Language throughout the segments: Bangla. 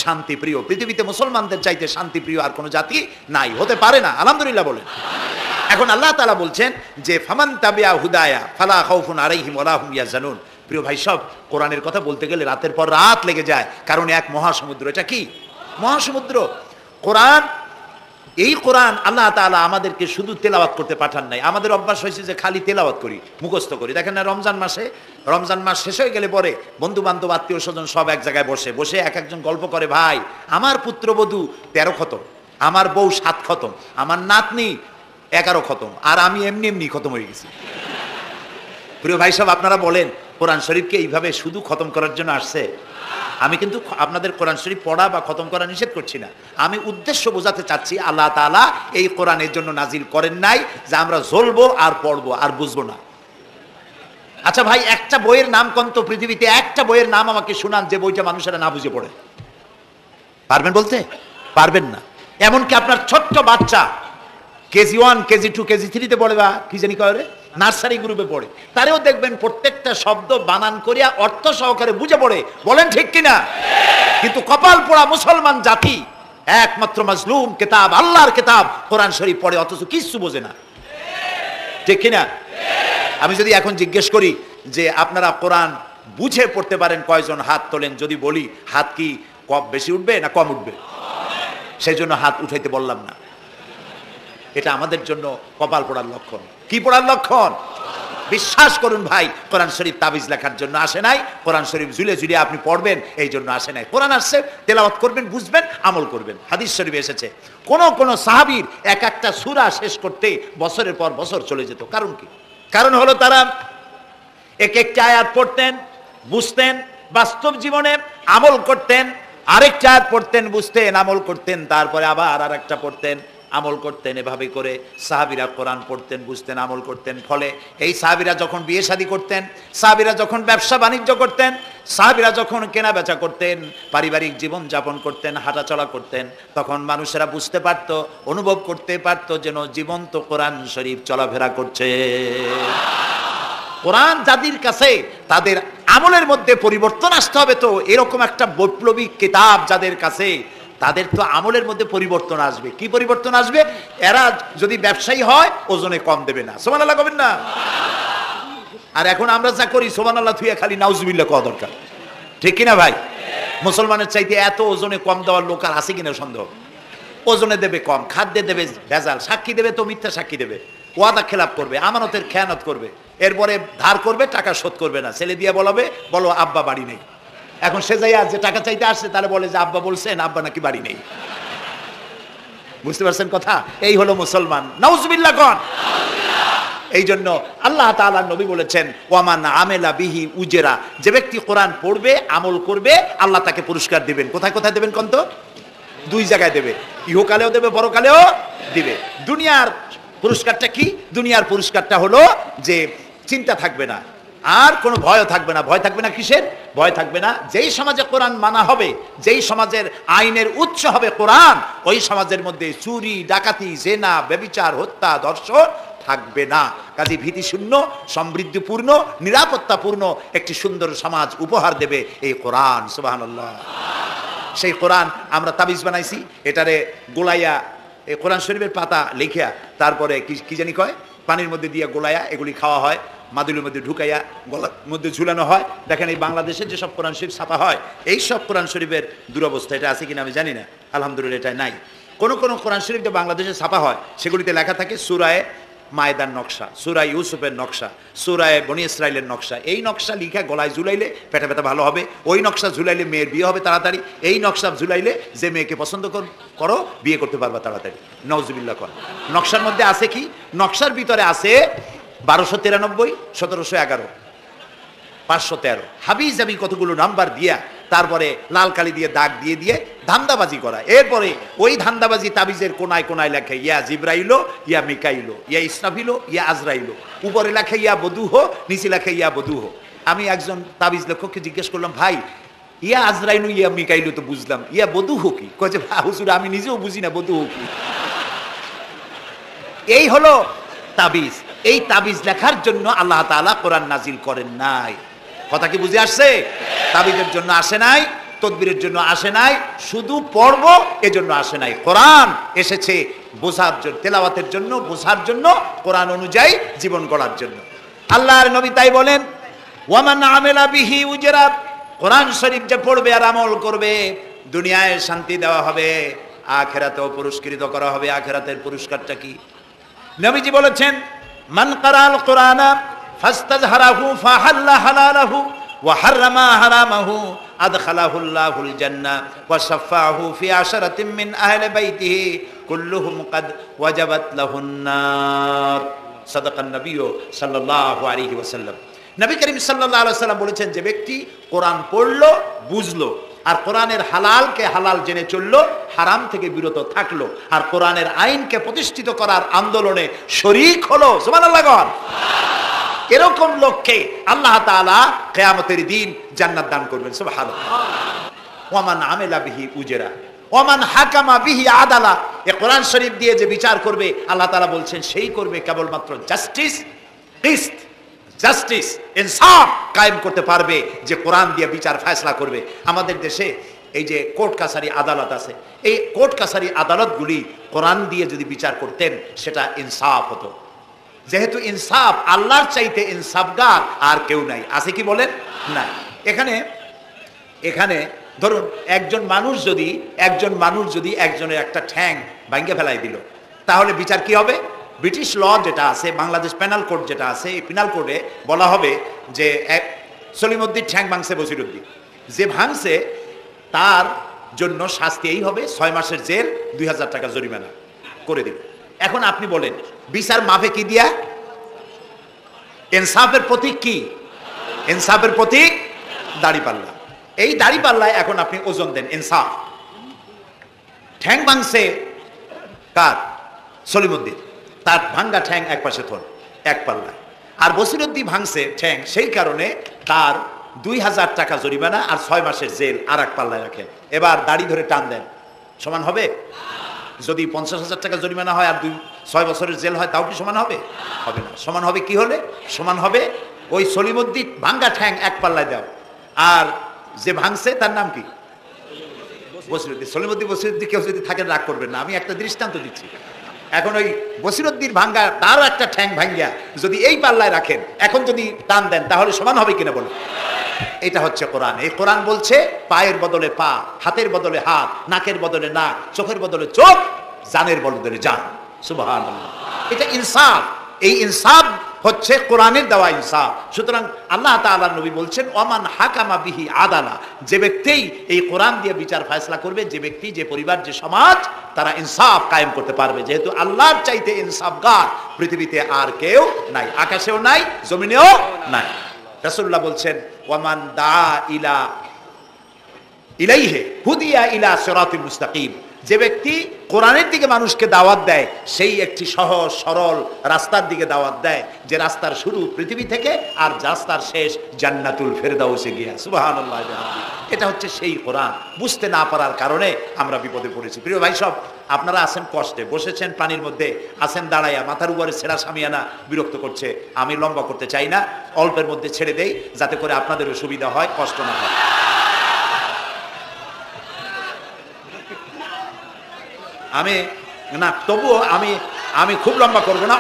শান্তিপ্রিয়। পৃথিবীতে মুসলমানদের চাইতে শান্তিপ্রিয় আর কোনো জাতি নাই, হতে পারে না। আলহামদুলিল্লাহ বলেন। এখন আল্লাহ তাআলা বলছেন যে ফামান তাবিয়া হুদায়া ফালা খাউফুন আলাইহিম ওয়ালা হুম ইয়াহজানুন। প্রিয় ভাই সব, কোরআনের কথা বলতে গেলে রাতের পর রাত লেগে যায়, কারণ এক মহাসমুদ্র। এটা কি মহাসমুদ্র? কোরআন। এই কোরআন আল্লাহ তাআলা আমাদেরকে শুধু তেলাওয়াত করতে পাঠান নাই। আমাদের অভ্যাস হয়েছে যে খালি তেলাওয়াত করি, মুখস্থ করি। দেখেন না, রমজান মাস শেষ হয়ে গেলে পরে বন্ধু বান্ধব আত্মীয় স্বজন সব এক জায়গায় বসে এক একজন গল্প করে, ভাই আমার পুত্রবধূ 13 খতম, আমার বউ 7 খতম, আমার নাতনি 11 খতম, আর আমি এমনি খতম হয়ে গেছি। প্রিয় ভাই সব, আপনারা বলেন কোরআন শরীফকে এইভাবে শুধু খতম করার জন্য আসছে? আমি কিন্তু আপনাদের কোরআন শরীফ পড়া বা খতম করা নিষেধ করছি না। আমি উদ্দেশ্য বোঝাতে চাচ্ছি, আল্লাহ তাআলা এই কোরআনের জন্য নাজিল করেন নাই যে আমরা জ্বলবো আর পড়বো আর বুঝবো না। আচ্ছা ভাই, একটা বইয়ের নাম কোন তো পৃথিবীতে, একটা বইয়ের নাম আমাকে শুনান যে বইটা মানুষেরা না বুঝে পড়ে? পারবেন বলতে? পারবেন না। এমনকি আপনার ছোট্ট বাচ্চা কেজি 1, কেজি 2, কেজি 3-তে পড়ে, বা কি জানি করে নার্সারি গ্রুপে পড়ে, তারেও দেখবেন প্রত্যেকটা শব্দ বানান করিয়া অর্থ সহকারে বুঝে পড়ে। বলেন ঠিক কিনা? কিন্তু কপাল পোড়া মুসলমান জাতি একমাত্র মাজলুম কিতাব, আল্লাহর কিতাব কোরআন শরীফ পড়ে, অথচ কিছু বোঝে না। ঠিক কিনা? আমি যদি এখন জিজ্ঞেস করি যে আপনারা কোরআন বুঝে পড়তে পারেন কয়জন, হাত তোলেন। যদি বলি হাত কি বেশি উঠবে না কম উঠবে? সেই জন্য হাত উঠাইতে বললাম না। এটা আমাদের জন্য কপাল পোড়ার লক্ষণ। কি পোড়ার লক্ষণ? বিশ্বাস করুন ভাই, কোরআন শরীফ তাবিজ লেখার জন্য আসে নাই। কোরআন শরীফ ঝুলে ঝুলে আপনি পড়বেন এই জন্য আসে নাই। কোরআন আসছে তেলাওয়াত করবেন, বুঝবেন, আমল করবেন। হাদিস শরীফে এসেছে কোন সাহাবীর এক একটা সূরা শেষ করতে বছরের পর বছর চলে যেত। কারণ কি? কারণ হলো তারা এক একটা আয়াত পড়তেন, বুঝতেন, বাস্তব জীবনে আমল করতেন, আরেকটা আয়াত পড়তেন, বুঝতেন, আমল করতেন, তারপরে আবার আরেকটা পড়তেন, আমল করতেন। এভাবে করে সাহাবীরা কোরআন পড়তেন, বুঝতেন, আমল করতেন। ফলে এই সাহাবীরা যখন বিয়ে শাদী করতেন, সাহাবীরা যখন ব্যবসা বাণিজ্য করতেন, সাহাবীরা যখন কেনা বেচা করতেন, পারিবারিক জীবন যাপন করতেন, হাঁটাচলা করতেন, তখন মানুষেরা বুঝতে পারত, অনুভব করতে পারত যেন জীবন্ত কোরআন শরীফ চলাফেরা করছে। কোরআন যাদের কাছে, তাদের আমলের মধ্যে পরিবর্তন আসতে হবে। তো এরকম একটা বৈপ্লবিক কিতাব যাদের কাছে, তাদের তো আমলের মধ্যে পরিবর্তন আসবে। কি পরিবর্তন আসবে? এরা যদি ব্যবসায়ী হয় ওজনে কম দেবে না। সুবহানাল্লাহ কবেন না? আর এখন আমরা যা করি, সুবহানাল্লাহ থুইয়া খালি নাউজুবিল্লাহ কওয়া দরকার। ঠিক কিনা ভাই? মুসলমানের চাইতে এত ওজনে কম দেওয়ার লোক আর আছে কিনা সন্দেহ। ওজনে দেবে কম, খাদ্যে দেবে ভেজাল, সাক্ষী দেবে তো মিথ্যা সাক্ষী দেবে, ওয়াদা খেলাপ করবে, আমানতের খেয়ানত করবে, এরপরে ধার করবে, টাকা শোধ করবে না। ছেলে দিয়ে বলো আব্বা বাড়ি নেই। এখন সে যাই যে টাকা চাইতে আসছে, তাহলে বলে যে আব্বা বলছেন, আব্বা নাকি বাড়ি নেই। বুঝতে পারছেন কথা? এই হলো মুসলমান। নাউজুবিল্লাহ কোন। এই জন্য আল্লাহ তাআলা নবী বলেছেন, ওয়ামান আমেলা বিহি উজরা, যে ব্যক্তি কোরআন পড়বে, আমল করবে, আল্লাহ তাকে পুরস্কার দিবেন। কোথায় কোথায় দেবেন কোন তো? 2 জায়গায় দেবে। ইহকালেও দেবে, পরকালেও দিবে। দুনিয়ার পুরস্কারটা কি? দুনিয়ার পুরস্কারটা হলো যে চিন্তা থাকবে না, আর কোনো ভয় থাকবে না। ভয় থাকবে না কিসের? ভয় থাকবে না যেই সমাজে কোরআন মানা হবে, যেই সমাজের আইনের উৎস হবে কোরআন, ওই সমাজের মধ্যে চুরি, ডাকাতি, জেনা, ব্যভিচার, হত্যা, ধর্ষণ থাকবে না। কাজে ভীতিশূন্য, সমৃদ্ধিপূর্ণ, নিরাপত্তাপূর্ণ একটি সুন্দর সমাজ উপহার দেবে এই কোরআন। সুবহানাল্লাহ। সেই কোরআন আমরা তাবিজ বানাইছি, এটারে গোলাইয়া, এই কোরআন শরীফের পাতা লিখিয়া, তারপরে কি জানি কয়, পানির মধ্যে দিয়ে গোলাইয়া এগুলি খাওয়া হয়, মাদুলির মধ্যে ঢুকাইয়া গলার মধ্যে ঝুলানো হয়। দেখেন এই বাংলাদেশে যেসব কোরআন শরীফ ছাপা হয়, এই সব কোরআন শরীফের দুরবস্থা। এটা আছে কিনা আমি জানি না, আলহামদুলিল্লাহ এটা নাই। কোন কোরআন শরীফ যে বাংলাদেশে ছাপা হয়, সেগুলিতে লেখা থাকে সূরায়ে মায়দার নকশা, সূরা ইউসুফের নকশা, সূরায়ে বনি ইসরাইলের নকশা। এই নকশা লিখা গলায় ঝুলাইলে পেটে পেটে ভালো হবে, ওই নকশা ঝুলাইলে মেয়ের বিয়ে হবে তাড়াতাড়ি, এই নকশা ঝুলাইলে যে মেয়েকে পছন্দ করো বিয়ে করতে পারবা তাড়াতাড়ি। নাউজুবিল্লাহ কর। নকশার মধ্যে আছে কি? নকশার ভিতরে আছে 1293, 1711, 513 হাবিজাবি কতগুলো নাম্বার দিয়া, তারপরে লাল কালি দিয়ে দাগ দিয়ে দিয়ে ধান্দাবাজি করা। এরপরে ওই ধান্দাবাজি তাবিজের কোনায় কোনায় লেখে ইয়া জিব্রাইলো, ইয়া মিকাইলো, ইয়া ইসরাফিলো, ইয়া আজরাইলো। উপরে লেখে ইয়া বদুহো, নিচে লেখে ইয়া বদুহো। আমি একজন তাবিজ লেখককে জিজ্ঞেস করলাম, ভাই ইয়া আজরাইলো ইয়া মিকাইলো তো বুঝলাম, ইয়া বদুহো কি? কয়ে হুজুর আমি নিজেও বুঝি না বদুহো কি। এই হলো তাবিজ। এই তাবিজ লেখার জন্য আল্লাহ তাআলা কোরআন নাজিল করেন নাই। কথা কি বুঝে আসছে? তাবিজের জন্য আসে নাই, তদবিরের জন্য আসে নাই, শুধু পড়ব এজন্য আসে নাই। কোরআন এসেছে বোঝার জন্য, তেলাওয়াতের জন্য, বোঝার জন্য, কোরআন অনুযায়ী জীবন গড়ার জন্য। আল্লাহর নবী তাই বলেন, ওয়ামান আমেলা বিহি উজরা, কোরআন শরীফ যে পড়বে আর আমল করবে, দুনিয়ায় শান্তি দেওয়া হবে, আখিরাতেও পুরস্কৃত করা হবে। আখিরাতের পুরস্কারটা কি? নবীজি বলেছেন, মান কারাল কোরআনা ফাস্তাজহারাহু ফাহাল্লা হালালাহু ওয়া হাররামা হারামাহু আদখালাহুল্লাহুল জান্নাহ ওয়া শাফাআহু ফি আশরাতিন মিন আহলি বাইতিহি কুল্লুহুম কাদ ওয়াজাবাত লাহুন নার। সাদাকান নবী সাল্লাল্লাহু আলাইহি ওয়াসাল্লাম। নবী করিম সাল্লাল্লাহু আলাইহি ওয়াসাল্লাম বলেছেন, যে ব্যক্তি কোরআন পড়লো, বুঝলো, আর কোরআনের হালালকে হালাল জেনে চললো, হারাম থেকে বিরত থাকলো, আর কোরআনের আইনকে প্রতিষ্ঠিত করার আন্দোলনে শরীক হলো, সুবহানাল্লাহ গণ, এরকম লোককে আল্লাহ তাআলা কিয়ামতের দিন জান্নাত দান করবেন। সুবহানাল্লাহ। ওয়ামান আমিলা বিহি উজরা ওয়ামান হাকামা বিহি আদালা, এই কোরআন শরীফ দিয়ে যে বিচার করবে, আল্লাহ তাআলা বলছেন সেই করবে কেবলমাত্র জাস্টিস, কিসত, জাস্টিস, ইনসাফ কায়েম করতে পারবে, যে কোরআন দিয়ে বিচার ফয়সালা করবে। আমাদের দেশে এই যে কোর্ট কাছারি আদালত আছে, এই কোর্ট কাছারি আদালতগুলি কোরআন দিয়ে যদি বিচার করতেন, সেটা ইনসাফ হতো। যেহেতু ইনসাফ, আল্লাহর চাইতে ইনসাফগার আর কেউ নাই, আছে কি বলেন? না। এখানে ধরুন একজন মানুষ যদি একজনের একটা ঠ্যাং ভাঙ্গে ফেলাই দিল, তাহলে বিচার কি হবে? ব্রিটিশ ল যেটা আছে, বাংলাদেশ পেনাল কোড যেটা আছে, এই পেনাল কোডে বলা হবে যে সলিমউদ্দিন ঠ্যাং ভাঙছে বসিরউদ্দিন, যে ভাঙছে তার জন্য শাস্তি এই হবে 6 মাসের জেল, 2000 টাকা জরিমানা করে দিল। এখন আপনি বলেন, বিচার মাপে কি দিয়া? ইনসাফের প্রতীক কি? ইনসাফের প্রতীক দাড়িপাল্লা। এই দাড়িপাল্লায় এখন আপনি ওজন দেন, ইনসাফ। ঠ্যাং ভাঙছে কার? সলিমউদ্দিন, তার ভাঙ্গা ঠ্যাং এক পাশে থন, এক পাল্লায়। আর বসিরউদ্দিন ভাঙছে ঠ্যাং, সেই কারণে তার 2000 টাকা জরিমানা আর 6 মাসের জেল আর এক পাল্লায় রাখেন। এবার দাড়ি ধরে টান দেন, সমান হবে? যদি 50,000 টাকা জরিমানা হয় আর 6 বছরের জেল হয়, তাও কি সমান হবে? হবে না। সমান হবে কি হলে? সমান হবে ওই সলিমউদ্দিন ভাঙ্গা ঠ্যাং এক পাল্লায় দাও, আর যে ভাঙছে তার নাম কি? বসিরউদ্দিন। বসিরউদ্দিন কেউ যদি থাকেন রাগ করবেন না, আমি একটা দৃষ্টান্ত দিচ্ছি। এখন ওই বসিরউদ্দিন ভাঙ্গা, তারও একটা ঠ্যাং ভাঙ্গিয়া যদি এই পাল্লায় রাখেন, এখন যদি টান দেন, তাহলে সমান হবে কিনা বলুন? এটা হচ্ছে কোরআন। এই কোরআন বলছে পায়ের বদলে পা, হাতের বদলে হাত, নাকের বদলে নাক, চোখের বদলে চোখ, জানের বদলে জান। সুবহানাল্লাহ। এটা ইনসাফ। এই ইনসাফ হচ্ছে কোরআনের দেওয়া ইনসাফ। সুতরাং আল্লাহ তাআলা নবী বলছেন, ওমান হাকামা বিহি আদালা, যে ব্যক্তি এই কোরআন দিয়ে বিচার ফয়সালা করবে, যে ব্যক্তি, যে পরিবার, যে সমাজ, তারা ইনসাফ কায়েম করতে পারবে। যেহেতু আল্লাহর চাইতে ইনসাফগার পৃথিবীতে আর কেউ নাই, আকাশেও নাই, জমিনেও নাই। রাসূলুল্লাহ বলছেন, ওয়ামান দা ইলাইহি হুদিয়া ইলা সিরাতিল মুস্তাকিম, যে ব্যক্তি কোরআনের দিকে মানুষকে দাওয়াত দেয়, সেই একটি সহজ সরল রাস্তার দিকে দাওয়াত দেয়, যে রাস্তার শুরু পৃথিবী থেকে আর রাস্তার শেষ জান্নাতুল ফেরদাউসে গিয়া। সুবহানাল্লাহ। এটা হচ্ছে সেই কোরআন। বুঝতে না পারার কারণে আমরা বিপদে পড়েছি। প্রিয় ভাই সব, আপনারা আছেন কষ্টে, বসেছেন পানির মধ্যে, আছেন দাঁড়াইয়া, মাথার উপরে ছেঁড়া সামিয়ানা বিরক্ত করছে। আমি লম্বা করতে চাই না, অল্পের মধ্যে ছেড়ে দেই, যাতে করে আপনাদেরও সুবিধা হয়, কষ্ট না হয়। তবুও আমি খুব লম্বা করবো না,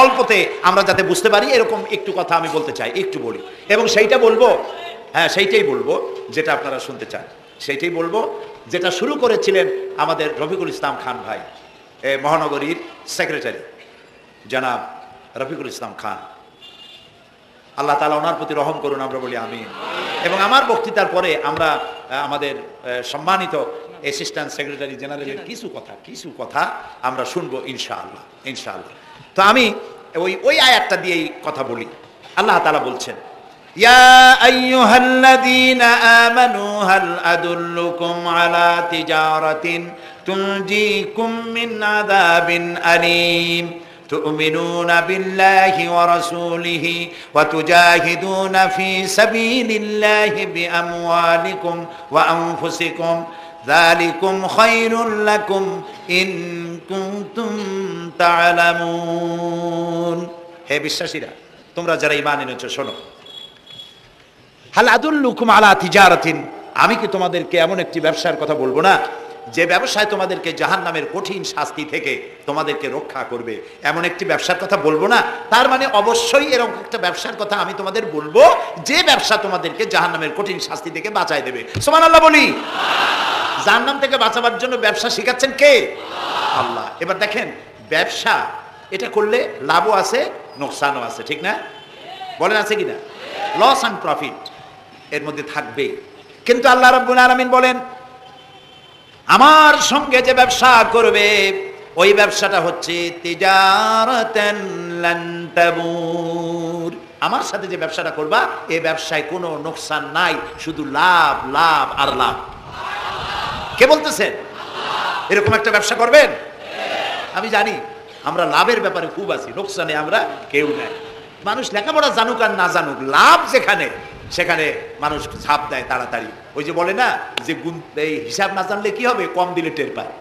অল্পতে আমরা যাতে বুঝতে পারি, এরকম একটু কথা আমি বলতে চাই, একটু বলি। এবং সেইটা বলবো, হ্যাঁ সেইটাই বলবো যেটা আপনারা শুনতে চান, সেইটাই বলবো যেটা শুরু করেছিলেন আমাদের রফিকুল ইসলাম খান ভাই, মহানগরীর সেক্রেটারি জনাব রফিকুল ইসলাম খান। আল্লাহ তাআলা ওনার প্রতি রহম করুন, আমরা বলি আমিন। এবং আমার বক্তৃতার পরে আমরা আমাদের সম্মানিত অ্যাসিস্ট্যান্ট সেক্রেটারি জেনারেলের কিছু কথা আমরা শুনবো ইনশাআল্লাহ। তো আমি ওই আয়াতটা দিয়েই কথা বলি। আল্লাহ তাআলা বলছেন, ইয়া আইয়ুহাল্লাযীনা আমানু হাল আদুল্লুকুম আলা তিজারাতিন তুনজিকুম মিন আযাবিন আলীম তু'মিনুনা বিল্লাহি ওয়া রাসূলিহি ওয়া তুজাহিদুনা ফি সাবিলিল্লাহি বিআমওয়ালিকুম ওয়া আনফুসিকুম যালিকুম খায়রুল লাকুম ইন কুনতুম তা'লামুন। হে বিশ্বাসীরা, তোমরা যারা ঈমান এনেছো, শোনো। হাল আদুল্লুকুম আলা তিজারাতিন আমি কি তোমাদেরকে এমন একটি ব্যবসার কথা বলবো না যে ব্যবসায় তোমাদেরকে জাহান্নামের কঠিন শাস্তি থেকে তোমাদেরকে রক্ষা করবে? এমন একটি ব্যবসার কথা বলবো না? তার মানে অবশ্যই এরকম একটা ব্যবসার কথা আমি তোমাদের বলবো যে ব্যবসা তোমাদেরকে জাহান্নামের কঠিন শাস্তি থেকে বাঁচায় দেবে। সুবহানাল্লাহ বলি। জাহান্নাম থেকে বাঁচাবার জন্য ব্যবসা শিখাচ্ছেন কে? আল্লাহ। এবার দেখেন, ব্যবসা এটা করলে লাভও আছে, নোকসানও আছে, ঠিক না? বলেন আছে কিনা? লস অ্যান্ড প্রফিট এর মধ্যে থাকবে। কিন্তু আল্লাহ রাব্বুল আলামিন বলেন, আমার সঙ্গে যে ব্যবসা করবে ওই ব্যবসাটা হচ্ছে তিজারাতান লান তাবুর। আমার সাথে যে ব্যবসাটা করবা এই ব্যবসায় কোনো নোকসান নাই, শুধু লাভ, লাভ আর লাভ। কে বলতেছেন? এরকম একটা ব্যবসা করবেন? আমি জানি আমরা লাভের ব্যাপারে খুব আছি, নোকসানে আমরা কেউ নাই। মানুষ লেখাপড়া জানুক আর না জানুক, লাভ যেখানে সেখানে মানুষ ছাপ দেয় তাড়াতাড়ি। ওই যে বলে না যে এই হিসাব না জানলে কি হবে, কম দিলে টের পায়।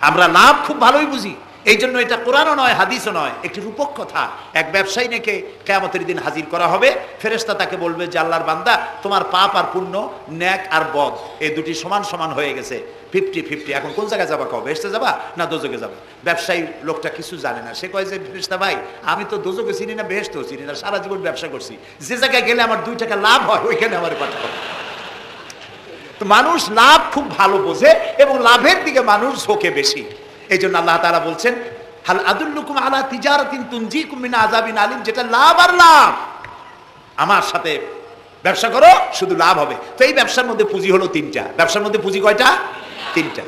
আমরা লাভ খুব ভালোই বুঝি, এই জন্য এটা কোরআনও নয়, হাদিসও নয়, একটি রূপক কথা। এক ব্যবসায়ী নাকি কিয়ামতের দিন হাজির করা হবে, ফেরেশতা তাকে বলবে যে আল্লাহর বান্দা, তোমার পাপ আর পুণ্য, ন্যাক আর বদ, এই দুটি সমান সমান হয়ে গেছে, 50-50, এখন কোন জায়গায় যাবা? কও বেহেশতে যাবা না দোজখে যাবা? ব্যবসায়ী লোকটা কিছু জানে না, সে কয় যে ফেরেশতা ভাই, আমি তো দোজখে চিনি না, বেহেশতেও চিনি না, সারা জীবন ব্যবসা করছি, যে জায়গায় গেলে আমার 2 টাকা লাভ হয় ওইখানে আমার পাঠাও। তো মানুষ লাভ খুব ভালো বোঝে এবং লাভের দিকে মানুষ ঝোঁকে বেশি। এই জন্য আল্লাহ তাআলা বলছেন, হাল আদুল্লুকুম আলা তিজারাতিন তুনজিকুম মিন আযাবিন আলিম, যেটা লাভ আর লাভ। আমার সাথে ব্যবসা করো, শুধু লাভ হবে। তো এই ব্যবসার মধ্যে পুঁজি হলো 3টা। ব্যবসার মধ্যে পুঁজি কয়টা? 3টা।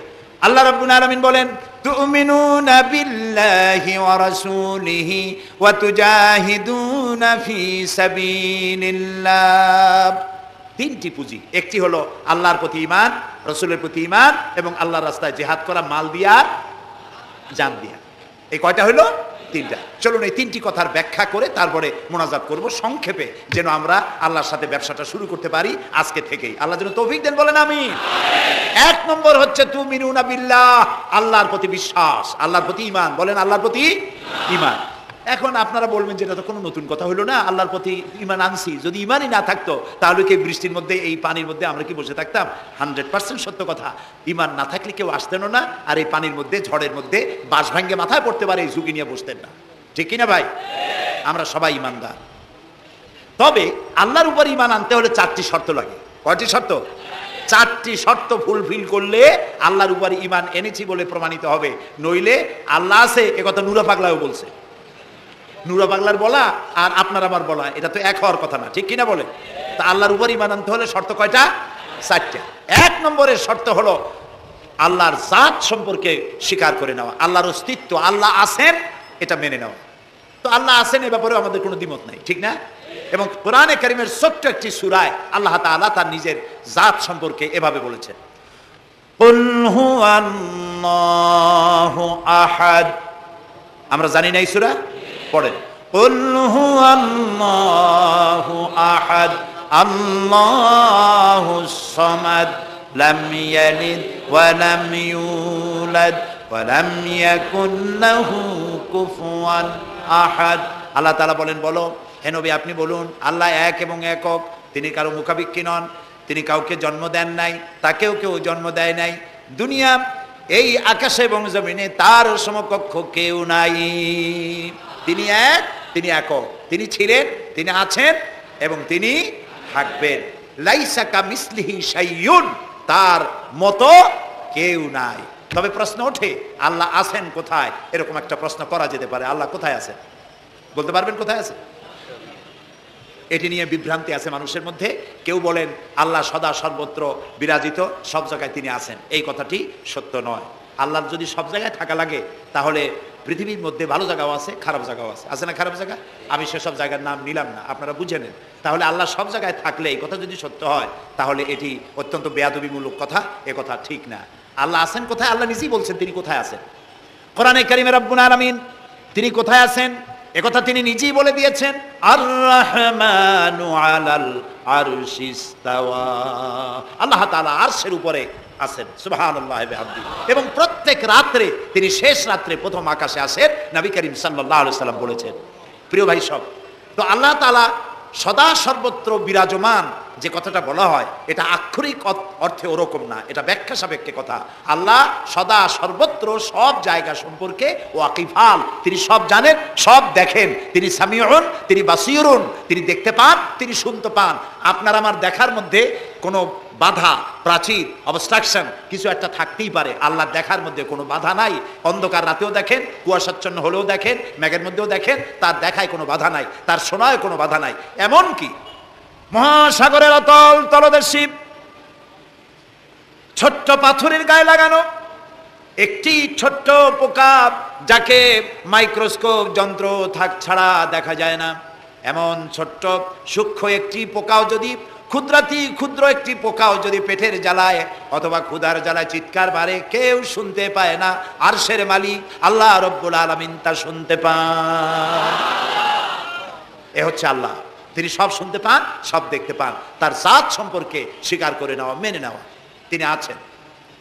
আল্লাহ রাব্বুল আলামিন বলেন, তুমিনুনা বিল্লাহি ওয়া রাসূলিহি ওয়া তুজাহিদুনা ফি সাবিলিল্লাহ। 3টি পুঁজি। একটি হলো আল্লাহর প্রতি ঈমান, রাসূলের প্রতি ঈমান এবং আল্লাহর রাস্তায় জিহাদ করা মাল দিয়া, জান দিয়া। এই কয়টা হলো? 3টা। চলুন এই 3টি কথার ব্যাখ্যা করে তারপরে মোনাজাত করব সংক্ষেপে, যেন আমরা আল্লাহর সাথে ব্যবসাটা শুরু করতে পারি আজকে থেকেই। আল্লাহ যেন তৌফিক দেন, বলেন আমিন। 1 নম্বর হচ্ছে তুমিনুনা বিল্লাহ, আল্লাহর প্রতি বিশ্বাস, আল্লাহর প্রতি ঈমান, বলেন আল্লাহর প্রতি ঈমান। এখন আপনারা বলবেন যে এটা তো কোনো নতুন কথা হলো না, আল্লাহর প্রতি ঈমান আনছি, যদি ঈমানই না থাকতো তাহলে কি বৃষ্টির মধ্যে এই পানির মধ্যে আমরা কি বসে থাকতাম? 100% সত্য কথা। ঈমান না থাকলে কেউ আসতেনও না, আর এই পানির মধ্যে, ঝড়ের মধ্যে বাঁশ ভাঙ্গে মাথায় পড়তে পারে এই ঝুঁকি নিয়ে বসতেন না, ঠিক কিনা ভাই? আমরা সবাই ঈমানদার। তবে আল্লাহর উপর ঈমান আনতে হলে 4টি শর্ত লাগে। কয়টি শর্ত? 4টি শর্ত ফুলফিল করলে আল্লাহর উপর ঈমান এনেছি বলে প্রমাণিত হবে। নইলে আল্লাহ আছে একথা নুরা পাগলাও বলছে। নুরা পাগলার বলা আর আপনার আমার বলা এটা তো এক হওয়ার কথা না, ঠিক কিনা বলে? তা আল্লাহর উপর ঈমান আনতে হলে শর্ত কয়টা? 4টা। 1 নম্বরের শর্ত হলো আল্লাহর জাত সম্পর্কে স্বীকার করে নেওয়া, আল্লাহর অস্তিত্ব, আল্লাহ আছেন এটা মেনে নেওয়া। তো আল্লাহ আছেন এ ব্যাপারে আমাদের কোনো দ্বিমত নাই, ঠিক না? এবং কোরআনে কারীমের ছোট্ট একটি সূরায় আল্লাহ তাআলা তার নিজের জাত সম্পর্কে এভাবে বলেছেন, কুল হুয়াল্লাহু আহাদ। আমরা জানি না এই সূরা? পড়েন, কুল হুয়াল্লাহু আহাদ আল্লাহুস সামাদ লাম ইয়ালিদ ওয়া লাম ইউলাদ ওয়া লাম ইয়াকুল লাহু কুফুয়ান আহাদ। আল্লাহ তাআলা বলেন, বলো হে নবী আপনি বলুন, আল্লাহ এক এবং একক, তিনি কারো মুখাপেক্ষী নন, তিনি কাউকে জন্ম দেন নাই, তাকেও কেউ জন্ম দেয় নাই, দুনিয়া এই আকাশে এবং জমিনে তার সমকক্ষ কেউ নাই। তিনি এক, তিনি একক, তিনি ছিলেন, তিনি আছেন এবং তিনি থাকবেন। লাইসা কামিসলিহি শাইউন, তার মতো কেউ নাই। তবে প্রশ্ন ওঠে আল্লাহ আছেন কোথায়? এরকম একটা প্রশ্ন করা যেতে পারে, আল্লাহ কোথায় আছেন? বলতে পারবেন কোথায় আছে? এটি নিয়ে বিভ্রান্তি আছে মানুষের মধ্যে। কেউ বলেন আল্লাহ সদা সর্বত্র বিরাজিত, সব জায়গায় তিনি আছেন। এই কথাটি সত্য নয়। আল্লাহর যদি সব জায়গায় থাকা লাগে তাহলে পৃথিবীর মধ্যে ভালো জায়গাও আছে, খারাপ জায়গাও আছে, আছে না খারাপ জায়গা? আমি সেসব জায়গার নাম নিলাম না, আপনারা বুঝে নেন। তাহলে আল্লাহ সব জায়গায় থাকলে এই কথা যদি সত্য হয় তাহলে এটি অত্যন্ত বেয়াদবিমূলক কথা, এ কথা ঠিক না। আল্লাহ আছেন কোথায়? আল্লাহ নিজেই বলছেন তিনি কোথায় আছেন। কোরআনে কারীমে রব্বুল আলামিন তিনি কোথায় আছেন একথা তিনি নিজেই বলে দিয়েছেন, আর রহমানু আলাল আরশি ইস্তাওয়া, আল্লাহ তাআলা আরশের উপরে আছেন, সুবহানাল্লাহি ওয়া বিহামদিহি। এবং প্রত্যেক রাত্রে তিনি শেষ রাত্রে প্রথম আকাশে আসেন, নবী করিম সাল্লাল্লাহু আলাইহি সাল্লাম বলেছেন। প্রিয় ভাই সব, তো আল্লাহ তাআলা সদা সর্বত্র বিরাজমান যে কথাটা বলা হয় এটা আক্ষরিক অর্থে ওরকম না, এটা ব্যাখ্যা সাপেক্ষে কথা। আল্লাহ সদা সর্বত্র সব জায়গা সম্পর্কে ওয়াকিফাল, তিনি সব জানেন, সব দেখেন। তিনি সামিউন, তিনি বাসিরুন, তিনি দেখতে পান, তিনি শুনতে পান। আপনার আমার দেখার মধ্যে কোনো বাধা, প্রাচীর, অবস্ট্রাকশন কিছু একটা থাকতেই পারে, আল্লাহ দেখার মধ্যে কোনো বাধা নাই। অন্ধকার রাতেও দেখেন, কুয়াশাচ্ছন্ন হলেও দেখেন, মেঘের মধ্যেও দেখেন, তার দেখায় কোনো বাধা নাই, তার শোনায় কোনো বাধা নাই। এমনকি মহাসাগরের অতল তলদেশী ছোট্ট পাথরের গায়ে লাগানো একটি ছোট্ট পোকা, যাকে মাইক্রোস্কোপ যন্ত্র ছাড়া দেখা যায় না, এমন ছোট্ট সূক্ষ্ম একটি পোকাও যদি, ক্ষুদ্রাতি ক্ষুদ্র একটি পোকাও যদি পেটের জ্বালায় অথবা ক্ষুধার জ্বালায় চিৎকার মারে, কেউ শুনতে পায় না, আরশের মালিক আল্লাহ রব্বুল আলামিন তা শুনতে পান। এ হচ্ছে আল্লাহ, তিনি সব শুনতে পান, সব দেখতে পান। তার জাত সম্পর্কে স্বীকার করে নেওয়া, মেনে নেওয়া, তিনি আছেন,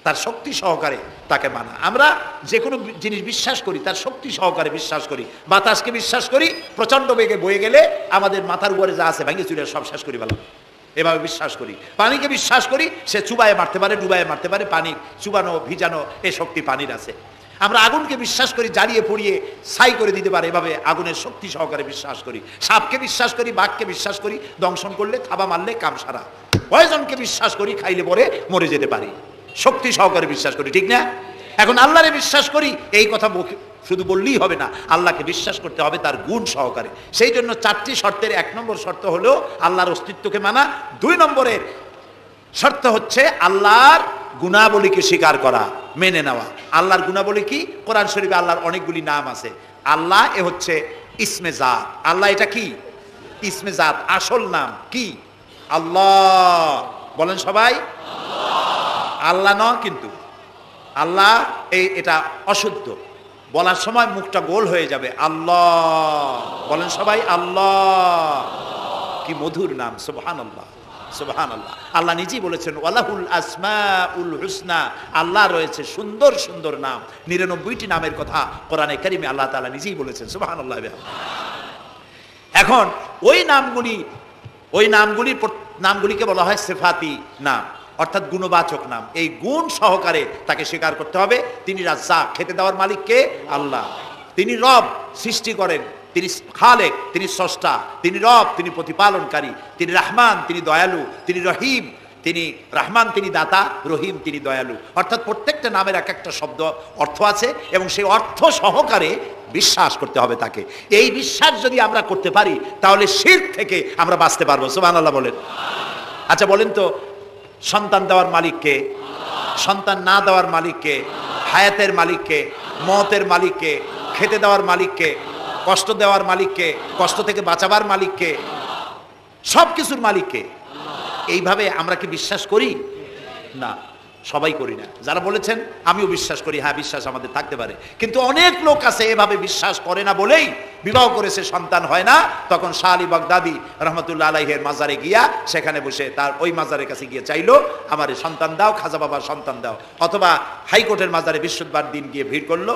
তার শক্তি সহকারে তাকে মানা। আমরা যে কোনো জিনিস বিশ্বাস করি তার শক্তি সহকারে বিশ্বাস করি। বাতাসকে বিশ্বাস করি, প্রচন্ড বেগে বয়ে গেলে আমাদের মাথার উপরে যা আছে ভেঙে চুরে সব শেষ করি বলা, এভাবে বিশ্বাস করি। পানিকে বিশ্বাস করি, সে চুবায়ে মারতে পারে, ডুবায়ে মারতে পারে, পানি চুবানো ভিজানো এ শক্তি পানির আছে। আমরা আগুনকে বিশ্বাস করি, জ্বালিয়ে পুড়িয়ে ছাই করে দিতে পারে, এভাবে আগুনের শক্তি সহকারে বিশ্বাস করি। সাপকে বিশ্বাস করি, বাঘকে বিশ্বাস করি, দংশন করলে, থাবা মারলে কাম সারা। পয়জনকে বিশ্বাস করি, খাইলে পরে মরে যেতে পারি, শক্তি সহকারে বিশ্বাস করি, ঠিক না? এখন আল্লাহরে বিশ্বাস করি, এই কথা শুধু বললেই হবে না, আল্লাহকে বিশ্বাস করতে হবে তার গুণ সহকারে। সেই জন্য 4টি শর্তের 1 নম্বর শর্ত হলো আল্লাহর অস্তিত্বকে মানা। 2 নম্বরের শর্ত হচ্ছে আল্লাহর গুণাবলীকে স্বীকার করা, মেনে নেওয়া। আল্লাহর গুণাবলী কি? কোরআন শরীফে আল্লাহর অনেকগুলি নাম আছে। আল্লাহ এ হচ্ছে ইসমে জাত। আল্লাহ এটা কি? ইসমে জাত, আসল নাম কি? আল্লাহ। বলেন সবাই আল্লাহ ন, কিন্তু আল্লাহ এটা অশুদ্ধ, বলার সময় মুখটা গোল হয়ে যাবে। আল্লাহ বলেন সবাই আল্লাহ। কি মধুর নাম, সুবহানাল্লাহ, সুবহানাল্লাহ। আল্লাহ নিজেই বলেছেন ওয়ালাহুল আসমাউল হুসনা, আল্লাহ রয়েছে সুন্দর সুন্দর নাম। 99টি নামের কথা কোরআনে কারিমে আল্লাহ তাআলা নিজেই বলেছেন, সুবহানাল্লাহ। এখন ওই নামগুলিকে বলা হয় সিফাতি নাম, অর্থাৎ গুণবাচক নাম। এই গুণ সহকারে তাকে স্বীকার করতে হবে। তিনি রাজ্জাক, খেতে দেওয়ার মালিক কে? আল্লাহ। তিনি রব, সৃষ্টি করেন, তিনি খালেক, তিনি স্রষ্টা, তিনি রব, তিনি প্রতিপালনকারী, তিনি রহমান, তিনি দয়ালু, তিনি রহিম, তিনি রহমান, তিনি দাতা, রহিম, তিনি দয়ালু। অর্থাৎ প্রত্যেকটা নামের এক একটা শব্দ অর্থ আছে এবং সেই অর্থ সহকারে বিশ্বাস করতে হবে তাকে। এই বিশ্বাস যদি আমরা করতে পারি তাহলে শিরক থেকে আমরা বাঁচতে পারবো, সুবহানাল্লাহ বলেন। আচ্ছা বলেন তো, সন্তান দেওয়ার মালিককে, সন্তান না দেওয়ার মালিককে, হায়াতের মালিককে, মওতের মালিককে, খেতে দেওয়ার মালিককে, কষ্ট দেওয়ার মালিককে, কষ্ট থেকে বাঁচাবার মালিককে, সব কিছুর মালিককে, এইভাবে আমরা কি বিশ্বাস করি? না, সবাই করি না। যারা বলেছেন আমিও বিশ্বাস করি, হ্যাঁ বিশ্বাস আমাদের থাকতে পারে, কিন্তু অনেক লোক আছে এভাবে বিশ্বাস করে না বলেই বিবাহ করেছে, সন্তান হয় না, তখন শাহ আলী বাগদাদি রহমতুল্লাহ আলাইহের মাজারে গিয়া সেখানে বসে তার ওই মাজারের কাছে গিয়ে চাইলো আমার সন্তান দাও, খাজা বাবার সন্তান দাও। অথবা হাইকোর্টের মাজারে বৃহস্পতিবার দিন গিয়ে ভিড় করলো,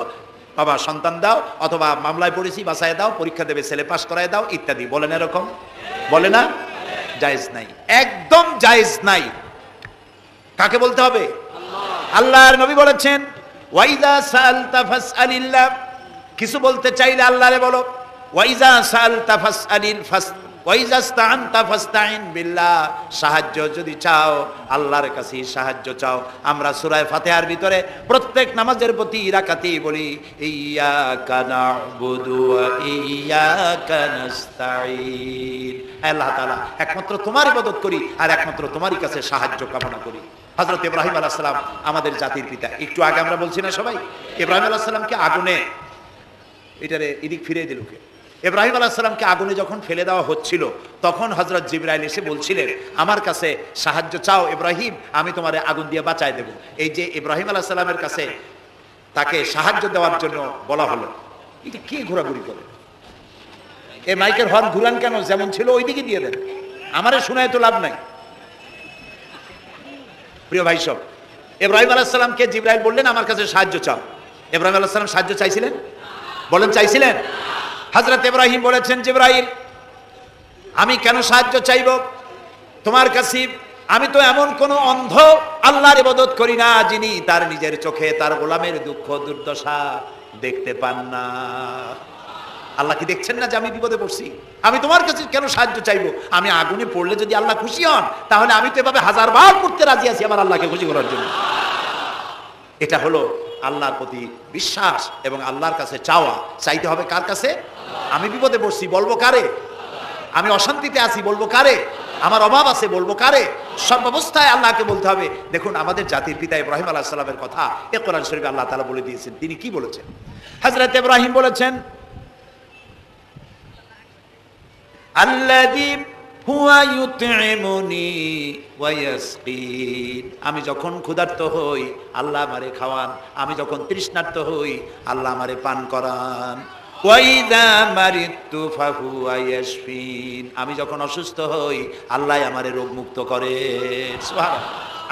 বাবা সন্তান দাও, অথবা মামলায় পড়েছি বাঁচায় দাও, পরীক্ষা দেবে ছেলে পাস করায় দাও ইত্যাদি। বলেন এরকম? বলে না? জায়েজ নাই, একদম জায়েজ নাই। কাকে বলতে হবে? আল্লাহর নবী বলেছেন ওয়াইজা সালতা ফাসআলিল্লাহ, কিছু বলতে চাইলে আল্লাহরে বলো। ওয়াইজা সালতা ফাসআলিল ওয়াইজা ইসতাআনতা ফাসতাইন বিল্লাহ, সাহায্য যদি চাও আল্লাহর কাছে সাহায্য চাও। আমরা সূরা ফাতিহার ভিতরে প্রত্যেক নামাজের প্রতি রাকাতেই বলি ইয়্যাকা না'বুদু ওয়া ইয়্যাকা নাস্তাঈন, আল্লাহ তাআলা একমাত্র তোমার ইবাদত করি আর একমাত্র তোমারই কাছে সাহায্য কামনা করি। হযরত ইব্রাহিম আলাইহিস সালাম আমাদের জাতির পিতা। একটু আগে আমরা বলছি না সবাই, ইব্রাহিম আলাইহিস সালামকে আগুনে, এটারে এদিক ফিরিয়ে দিল কে? ইব্রাহিম আলাইহিস সালামকে আগুনে যখন ফেলে দেওয়া হচ্ছিল তখন হযরত জিবরাইল এসে বলছিলেন আমার কাছে সাহায্য চাও ইব্রাহিম, আমি তোমারে আগুন দিয়ে বাঁচায় দেব। এই যে ইব্রাহিম আলাইহিস সালামের কাছে তাকে সাহায্য দেওয়ার জন্য বলা হলো, এটা কে ঘোরাঘুরি করে? এই মাইকের হর্ন ঘুরান কেন? যেমন ছিল ওইদিকে দিয়ে দেন, আমারে শোনায় তো লাভ নাই। প্রিয় ভাই সব, ইব্রাহিম আলাইহিস সালামকে জিবরাইল বললেন আমার কাছে সাহায্য চাও। ইব্রাহিম আলাইহিস সালাম সাহায্য চাইছিলেন? বলেন চাইছিলেন? হযরত ইব্রাহিম বলেছেন জিবরাইল আমি কেন সাহায্য চাইব? তোমার কাছে আমি তো এমন কোন অন্ধ আল্লাহর ইবাদত করি না যিনি তার নিজের চোখে তার গোলামের দুঃখ দুর্দশা দেখতে পান না। আল্লাহ কি দেখছেন না যে আমি বিপদে পড়ছি? আমি তোমার কাছে কেন সাহায্য চাইবো? আমি আগুনে পড়লে যদি আল্লাহ খুশি হন, তাহলে আমি তো এভাবে 1000 বার পড়তে রাজি আছি আমার আল্লাহকে খুশি করার জন্য। এটা হলো আল্লাহর প্রতি বিশ্বাস এবং আল্লাহর কাছে চাওয়া। চাইতে হবে কার কাছে? আমি বিপদে পড়ছি, বলবো কারে? আমি অশান্তিতে আছি, বলবো কারে? আমার অভাব আছে, বলবো কারে? সর্বাবস্থায় আল্লাহকে বলতে হবে। দেখুন আমাদের জাতির পিতা ইব্রাহিম আলাইহিস সালামের কথা এ কোরআন শরীফে আল্লাহ তাআলা বলে দিয়েছেন। তিনি কি বলেছেন? হযরত ইব্রাহিম বলেছেন, আল্লাযী হুয়া ইউতঈমুনি ওয়া ইয়াসকিন। আমি যখন ক্ষুধার্ত হই আল্লাহ আমারে খাওয়ান, আমি যখন তৃষ্ণার্ত হই আল্লাহ আমারে পান করান। ওয়া ইযা মারিতু ফাহুয়া ইয়াশফিন। আমি যখন অসুস্থ হই আল্লাহ আমারে রোগ মুক্ত করেন। সুবহানাল্লাহ।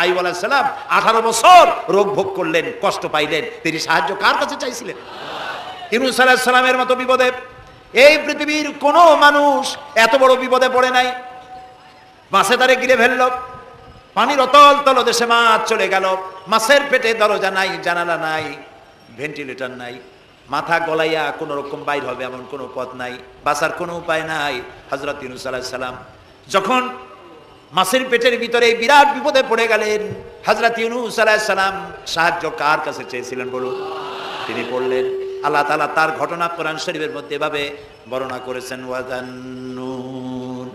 আইয়ুব আলাইহিস সালাম 18 বছর রোগ ভোগ করলেন, কষ্ট পাইলেন, তিনি সাহায্য কার কাছে চাইছিলেন? ইউনূস আলাইহিস সালামের মতো বিপদে এই পৃথিবীর কোন মানুষ এত বড় বিপদে পড়ে নাই। মাছে তারে গিলে ফেলল, পানির অতল তলদেশে মাছ চলে গেল, মাছের পেটে দরজা নাই, জানালা নাই, ভেন্টিলেটর নাই, মাথা গলাইয়া কোন রকম বাইর হবে এমন কোনো পথ নাই, বাঁচার কোনো উপায় নাই। হযরত ইউনূস আলাইহিস সালাম যখন মাছের পেটের ভিতরে বিরাট বিপদে পড়ে গেলেন, হযরত ইউনূস আলাইহিস সালাম সাহায্য কার কাছে চেয়েছিলেন বলুন? তিনি বললেন, আল্লাহ তাআলা তার ঘটনা কোরআন শরীফের মধ্যে এভাবে বর্ণনা করেছেন, ওয়াযান্নুন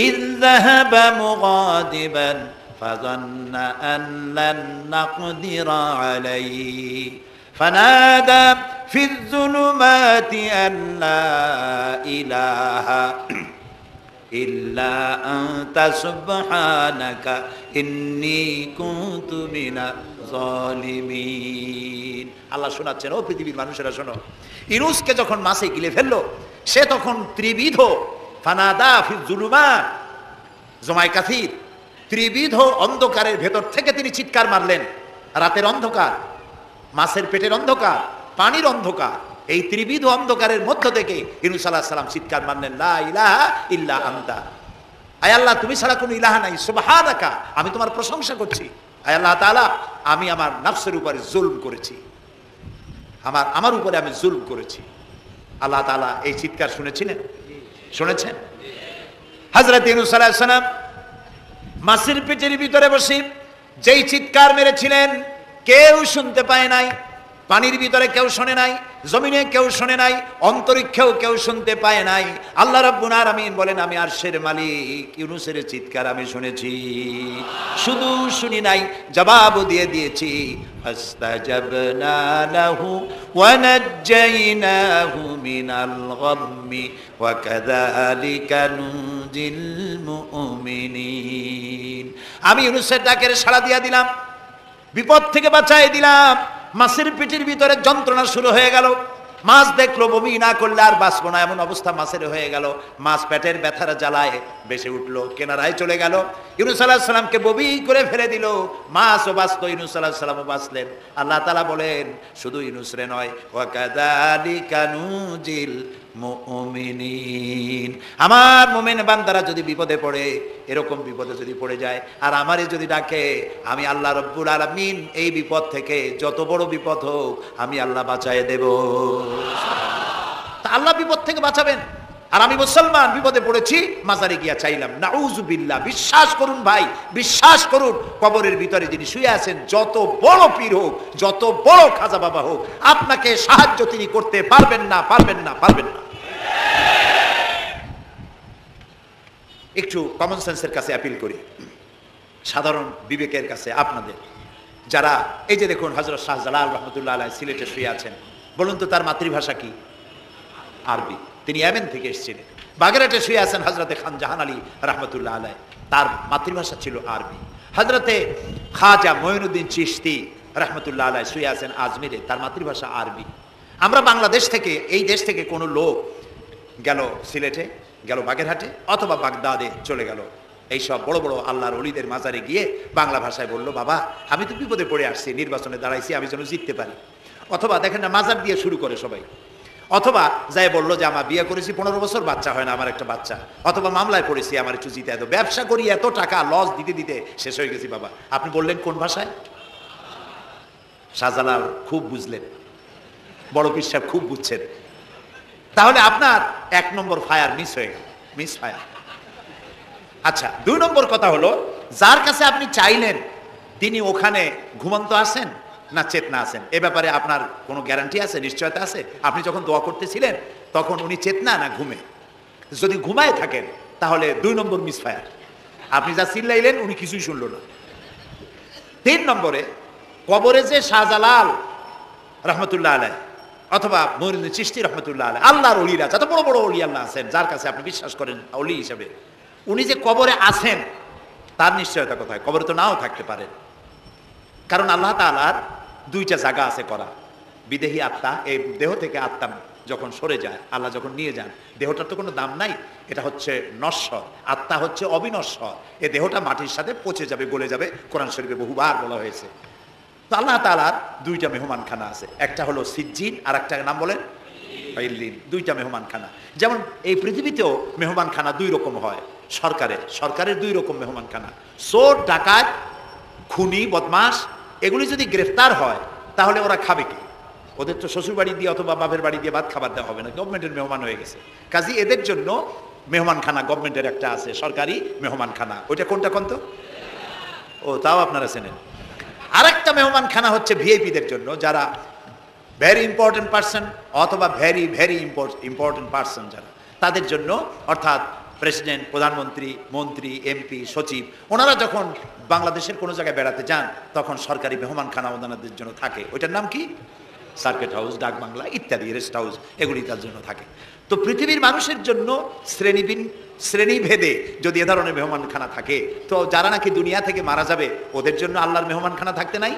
ইয যাহাবা মুগাদিবান ফাযান্না আন লান নাকদিরা আলাইহি ফানাদা ফিয যুলুমাতি আন লা ইলাহা ইল্লা আনতা সুবহানাকা ইন্নী কুনতু মিনাজ জালিমিন। আল্লাহ শোনাচ্ছেন, ও পৃথিবীর মানুষেরা শোনো, ইউনূসকে যখন মাছে গিলে ফেললো সে তখন ত্রিবিধ ফানাদা ফি যুলুমাত জমাই কাসির, ত্রিবিধ অন্ধকারের ভেতর থেকে তিনি চিৎকার মারলেন। রাতের অন্ধকার, মাছের পেটের অন্ধকার, পানির অন্ধকার, এই ত্রিবিধ অন্ধকারের মধ্য থেকে ইউনূস আলাইহিস সালাম চিৎকার মারলেন, লা ইলাহা ইল্লা আনতা। আয় আল্লাহ, তুমি ছাড়া কোনো ইলাহা নাই, সুবহানাকা, আমি তোমার প্রশংসা করছি। আয় আল্লাহ তাআলা, আমি আমার নফসের উপরে জুলম করেছি, আমার উপরে আমি জুলম করেছি। আল্লাহ তাআলা এই চিৎকার শুনেছিলেন? শুনেছেন? হযরত ইউনূস আলাইহিস সালাম মাছের পেটের ভিতরে বসে যেই চিৎকার মেরেছিলেন কেউ শুনতে পায় নাই। পানির ভিতরে কেউ শোনে নাই, জমিনে কেউ শোনে নাই, অন্তরিক্ষেও কেউ শুনতে পায় নাই। আল্লাহ রাব্বুল আলামিন বলেন, আমি আরশের মালিক, ইউনূসের চিৎকার আমি শুনেছি। শুধু শুনি নাই, জবাব দিয়ে দিয়েছি। ফাস্তাজাবনা লাহু ওয়া নাজ্জাইনাহু মিনাল গাম্মি ওয়া কাযালিকা নুনজিল মুমিনিন। আমি ইউনূসের ডাকের সাড়া দিয়া দিলাম, বিপদ থেকে বাঁচাই দিলাম। মাছের পেটের ভিতরে যন্ত্রণা শুরু হয়ে গেল, মাছ দেখলো বমি না করলে আর বাঁচবো না এমন অবস্থা মাছের হয়ে গেল। মাছ পেটের ব্যথার জ্বালায় বেঁচে উঠলো, কেনারায় চলে গেল। ইউনূস আলাইহিস সালামকে বমি করে ফেলে দিল, মাছও বাঁচলো, ইউনূস আলাইহিস সালামও বাঁচলেন। আল্লাহ তাআলা বলেন, শুধু ইউনূস রে নয়, ওয়া কাযালিকা নুজিল মুমিনিন। আমার মুমিন বান্দারা যদি বিপদে পড়ে, এরকম বিপদে যদি পড়ে যায় আর আমারে যদি ডাকে, আমি আল্লাহ রব্বুল আলামিন এই বিপদ থেকে, যত বড় বিপদ হোক, আমি আল্লাহ বাঁচায় দেব। তা আল্লাহ বিপদ থেকে বাঁচাবেন, আর আমি মুসলমান বিপদে পড়েছি, মাজারে গিয়া চাইলাম, নাউযুবিল্লাহ। বিশ্বাস করুন ভাই, বিশ্বাস করুন, কবরের ভিতরে যিনি শুয়ে আছেন, যত বড় পীর হোক, যত বড় খাজা বাবা হোক, আপনাকে সাহায্য তিনি করতে পারবেন না, পারবেন না, পারবেন না। একটু কমন সেন্সের কাছে অ্যাপিল করি, সাধারণ বিবেকের কাছে আপনাদের, যারা এই যে দেখুন হযরত শাহজালাল রহমতুল্লাহ আলাইহি সিলেটে শুয়ে আছেন, বলুন তো তার মাতৃভাষা কি? আরবি। তিনি ইয়েমেন থেকে এসেছিলেন। বাগেরহাটে শুয়ে আছেন হযরতে খান জাহান আলী রহমতুল্লাহ আলাইহি, তার মাতৃভাষা ছিল আরবি। হযরতে খাজা মঈনুদ্দিন চিশতি রহমতুল্লাহ আলাইহি শুয়ে আছেন আজমিরে, তার মাতৃভাষা আরবি। আমরা বাংলাদেশ থেকে, এই দেশ থেকে কোনো লোক গেল সিলেটে, গেল বাগেরহাটে অথবা বাগদাদে চলে গেল, এইসব বড় বড় আল্লাহর ওলিদের মাজারে গিয়ে বাংলা ভাষায় বলল, বাবা আমি তো বিপদে পড়ে আসছি, নির্বাচনে দাঁড়াইছি, আমি যেন জিততে পারি। অথবা দেখেন না, মাজার দিয়ে শুরু করে সবাই, অথবা যাই বললো যে আমার বিয়ে করেছি 15 বছর, বাচ্চা হয় না, আমার একটা বাচ্চা, অথবা মামলায় পড়েছি, আমার একটু জিতে এত, ব্যবসা করি এত টাকা লস দিতে দিতে শেষ হয়ে গেছি বাবা। আপনি বললেন কোন ভাষায়? শাহজালাল খুব বুঝলেন, বড় পীর সাহেব খুব বুঝছেন। তাহলে আপনার 1 নম্বর ফায়ার মিস হয়ে গেল, মিস ফায়ার। আচ্ছা, 2 নম্বর কথা হলো, যার কাছে আপনি চাইলেন তিনি ওখানে ঘুমন্ত আছেন না চেতনা আছেন, এ ব্যাপারে আপনার কোনো গ্যারান্টি আছে, নিশ্চয়তা আছে? আপনি যখন দোয়া করতেছিলেন তখন উনি চেতনা না ঘুমে? যদি ঘুমায় থাকেন তাহলে 2 নম্বর মিস ফায়ার। আপনি যা চিল্লাইলেন উনি কিছুই শুনল না। 3 নম্বরে, কবরে যে শাহজালাল রহমতুল্লাহ আলাইহ অথবা মঈনুদ্দিন চিশতি রহমতুল্লাহ আলাইহ, আল্লাহর ওলিরা, যত বড় বড় ওলি আল্লাহ আছেন, যার কাছে আপনি বিশ্বাস করেন ওলি হিসেবে, উনি যে কবরে আছেন তার নিশ্চয়তা কোথায়? কবরে তো নাও থাকতে পারেন, কারণ আল্লাহ তাআলার 2টা জায়গা আছে করা। বিদেহী আত্মা, এই দেহ থেকে আত্মা যখন সরে যায়, আল্লাহ যখন নিয়ে যান, দেহটার তো কোনো দাম নাই, এটা হচ্ছে নশ্বর, আত্মা হচ্ছে অবিনশ্বর। এই দেহটা মাটির সাথে পচে যাবে, গলে যাবে, কোরআন শরীফে বহুবার বলা হয়েছে। তো আল্লাহ তাআলার 2টা মেহমানখানা আছে, একটা হলো সিজ্জিন আর একটা নাম বলেন ইল্লিন, 2টা মেহমানখানা। যেমন এই পৃথিবীতেও মেহমানখানা 2 রকম হয়, সরকারের 2 রকম মেহমানখানা। চোর, ডাকাত, খুনি, বদমাস এগুলি যদি গ্রেফতার হয় তাহলে ওরা খাবে কি? ওদের তো শ্বশুর বাড়ি দিয়ে অথবা বাপের বাড়ি দিয়ে ভাত খাবার দেওয়া হবে না, গভর্নমেন্টের মেহমান হয়ে গেছে। কাজী এদের জন্য মেহমানখানা গভর্নমেন্টের একটা আছে, সরকারি মেহমানখানা। ওইটা কোনটা কোন তো? ও, তাও আপনারা চেনেন। আরেকটা মেহমানখানা হচ্ছে ভিআইপিদের জন্য, যারা ভেরি ইম্পর্টেন্ট পার্সন অথবা ভেরি ভেরি ইম্পর্টেন্ট পার্সন যারা, তাদের জন্য, অর্থাৎ প্রেসিডেন্ট, প্রধানমন্ত্রী, মন্ত্রী, এমপি, সচিব, ওনারা যখন বাংলাদেশের কোনো জায়গায় বেড়াতে যান তখন সরকারি মেহমানখানা ওনাদের জন্য থাকে। ওইটার নাম কি? সার্কিট হাউস, ডাক বাংলা ইত্যাদি, রেস্ট হাউস, এগুলি তার জন্য থাকে। তো পৃথিবীর মানুষের জন্য শ্রেণীভেদে যদি এ ধরনের মেহমানখানা থাকে, তো যারা নাকি দুনিয়া থেকে মারা যাবে ওদের জন্য আল্লাহর মেহমানখানা থাকতে নাই?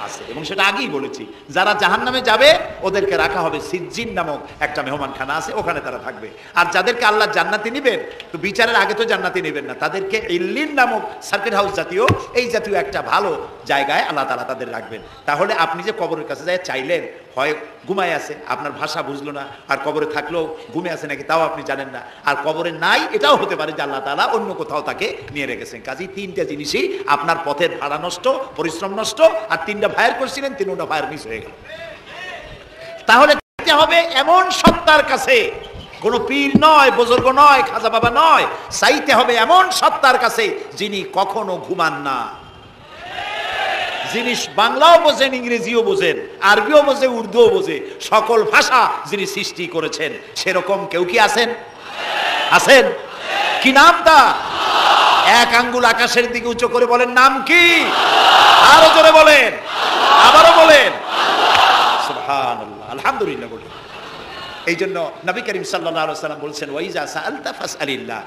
আছে, এবং সেটা আগেই বলেছি। যারা জাহান্নামে যাবে ওদেরকে রাখা হবে সিজ্জিন নামক একটা মেহমানখানা আছে, ওখানে তারা থাকবে। আর যাদেরকে আল্লাহ জান্নাতি নেবেন, তো বিচারের আগে তো জান্নাতি নেবেন না, তাদেরকে ইল্লিন নামক সার্কিট হাউস জাতীয়, এই জাতীয় একটা ভালো জায়গায় আল্লাহ তাআলা তাদের রাখবেন। তাহলে আপনি যে কবরের কাছে যায় চাইলেন, হয় ঘুমায় আছে, আপনার ভাষা বুঝলো না, আর কবরে থাকলেও ঘুমে আছে নাকি তাও আপনি জানেন না, আর কবরে নাই এটাও হতে পারে যে আল্লাহ তাআলা অন্য কোথাও তাকে নিয়ে রেখেছেন। কাজেই 3টা জিনিসই, আপনার পথের ভাড়া নষ্ট, পরিশ্রম নষ্ট, আর 3টা ফায়ার করছিলেন, 3টা ফায়ার মিস হয়ে গেল। তাহলে যেতে হবে এমন সত্তার কাছে, কোনো পীর নয়, বুজুর্গ নয়, খাজা বাবা নয়, চাইতে হবে এমন সত্তার কাছে যিনি কখনো ঘুমান না, যিনি বাংলাও বোঝেন, ইংরেজিও বোঝেন, আরবিও বোঝে, উর্দুও বোঝে, সকল ভাষা যিনি সৃষ্টি করেছেন। সেরকম কেউ কি আছেন? আছেন? কি নাম তা? এক আঙ্গুল আকাশের দিকে উঁচু করে বলেন, নাম কি? আরো জোরে বলেন, আবারও বলেন, সুবহানাল্লাহ, আলহামদুলিল্লাহ বলেন। এই জন্য নবী করিম সাল্লাল্লাহু আলাইহি ওয়াসাল্লাম বলছেন, ওয়াইজা সাআলতা ফাসআলিল্লাহ,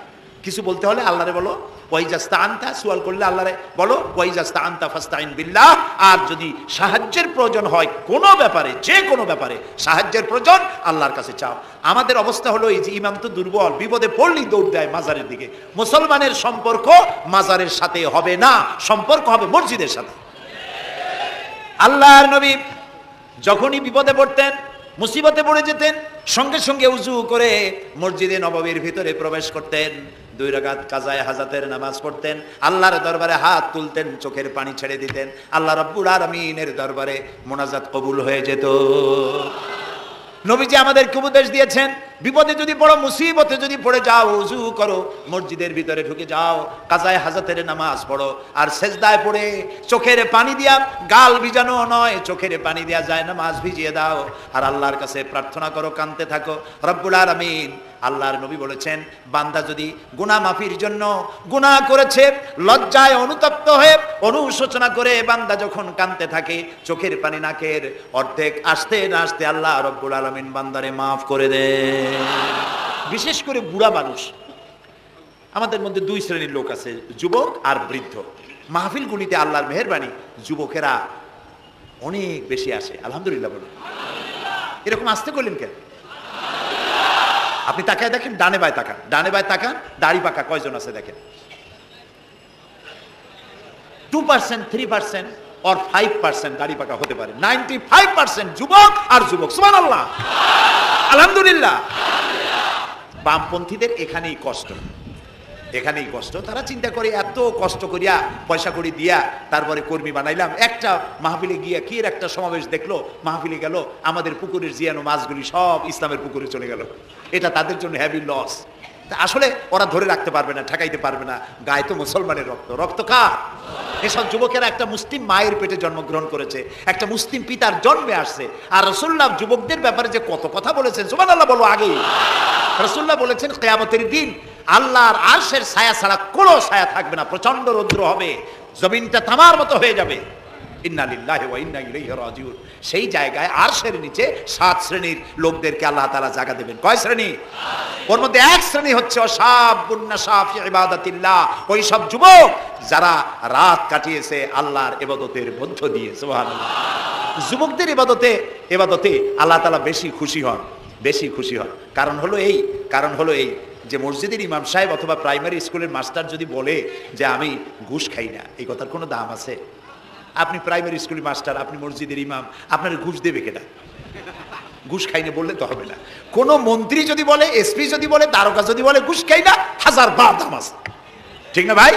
কিছু বলতে হলে আল্লাহরে বলো, ওয়াইজা ইসতাআনতা, সুয়াল করলে আল্লাহরে বলো, ওয়াইজা ইসতাআনতা ফাসতাইন বিল্লাহ। আর যদি সাহায্যের প্রয়োজন হয় কোনো ব্যাপারে, যে কোনো ব্যাপারে সাহায্যের প্রয়োজন, আল্লাহর কাছে চাও। আমাদের অবস্থা হলো এই যে ইমাম তো দুর্বল, বিপদে পড়লেই দৌড় দেয় মাজারের দিকে। মুসলমানের সম্পর্ক মাজারের সাথে হবে না, সম্পর্ক হবে মসজিদের সাথে। আল্লাহর নবী যখনই বিপদে পড়তেন, মুসিবতে পড়ে যেতেন, সঙ্গে সঙ্গে উজু করে মসজিদে নববীর ভিতরে প্রবেশ করতেন, 2 রাকাত কাজায়ে হাজাতের নামাজ পড়তেন, আল্লাহর দরবারে হাত তুলতেন, চোখের পানি ছেড়ে দিতেন, আল্লাহ রাব্বুল আলামিনের দরবারে মোনাজাত কবুল হয়ে যেত। নবীজি আমাদেরকে উপদেশ দিয়েছেন, বিপদে যদি পড়ো, মুসিবতে যদি পড়ে যাও, উজু করো, মসজিদের ভিতরে ঢুকে যাও, কাজায়ে হাজাতের নামাজ পড়ো, আর সেজদায় পড়ে চোখের পানি দিয়া, গাল ভিজানো নয়, চোখের পানি দিয়া যায় নামাজ ভিজিয়ে দাও, আর আল্লাহর কাছে প্রার্থনা করো, কাঁদতে থাকো। রব্বুল আলামিন, আল্লাহর নবী বলেছেন, বান্দা যদি গুনাহ মাফির জন্য গুনাহ করেছে, লজ্জায় অনুতপ্ত হয়ে অনুশোচনা করে বান্দা যখন কাঁদতে থাকে, চোখের পানি নাকের অর্ধেক আসতে না আসতে আল্লাহ রব্বুল আলামিন বান্দারে মাফ করে দেন। বিশেষ করে বুড়া মানুষ, আমাদের মধ্যে 2 শ্রেণীর লোক আছে, যুবক আর বৃদ্ধ। মাহফিলগুলিতে আল্লাহর মেহেরবানি যুবকেরা অনেক বেশি আসে, আলহামদুলিল্লাহ বলুন। এরকম আসতে করলেন কেন? আপনি তাকায় দেখেন, ডানে বায় তাকান, ডানে বায় তাকান, দাড়ি পাকা কয়জন আছে দেখেন। 2%, 3%, और 5% দাড়ি পাকা হতে পারে। 95% যুবক আর যুবক। সুবহানাল্লাহ, আলহামদুলিল্লাহ। বামপন্থীদের এখানেই কষ্ট, এখানেই কষ্ট। তারা চিন্তা করে এত কষ্ট করিয়া পয়সা করি দিয়া তারপরে কর্মী বানাইলাম, একটা মাহফিলে গিয়া কি এর একটা সমাবেশ দেখলো, মাহফিলে গেল, আমাদের পুকুরের জিয়ানো মাছগুলি সব ইসলামের পুকুরে চলে গেল। এটা তাদের জন্য হেভি লস। আসলে ওরা ধরে রাখতে পারবে না, ঠেকাইতে পারবে না। গায়ে তো মুসলমানের রক্ত, রক্ত কার? এসব যুবকেরা একটা মুসলিম মায়ের পেটে জন্মগ্রহণ করেছে, একটা মুসলিম পিতার জন্মে আসছে। আর রাসূলুল্লাহ যুবকদের ব্যাপারে যে কত কথা বলেছেন, সুবহানাল্লাহ বলো। আগে রাসূলুল্লাহ বলেছেন কিয়ামতের দিন আল্লাহর আরশের ছায়া ছাড়া কোনো ছায়া থাকবে না, প্রচন্ড রৌদ্র হবে, জমিনটা তামার মতো হয়ে যাবে। ইন্না লিল্লাহি ওয়া ইন্না ইলাইহি রাজিউন। সেই জায়গায় আরশের নিচে 7 শ্রেণীর লোকদেরকে আল্লাহ তাআলা জায়গা দেবেন। কয় শ্রেণী? ওর মধ্যে এক শ্রেণী হচ্ছে শাবুন নাশা ফি ইবাদাতিল্লাহ, ওই সব যুবক যারা রাত কাটিয়েছে আল্লাহর ইবাদতের মধ্য দিয়ে। সুবহানাল্লাহ। যুবকদের ইবাদতে আল্লাহ তাআলা বেশি খুশি হন, বেশি খুশি হন। কারণ হলো এই যে মসজিদের ইমাম সাহেব অথবা প্রাইমারি স্কুলের মাস্টার যদি বলে যে আমি ঘুষ খাই না, এই কথার কোনো দাম আছে? আপনি প্রাইমারি স্কুলের মাস্টার, আপনি মসজিদের ইমাম, আপনার ঘুষ দেবে কেটা? ঘুষ খাই না বললে তো হবে না। কোন মন্ত্রী যদি বলে, এসপি যদি বলে, তারকা যদি বলে ঘুষ খাই না, 1000 বার দাম আছে, ঠিক না ভাই?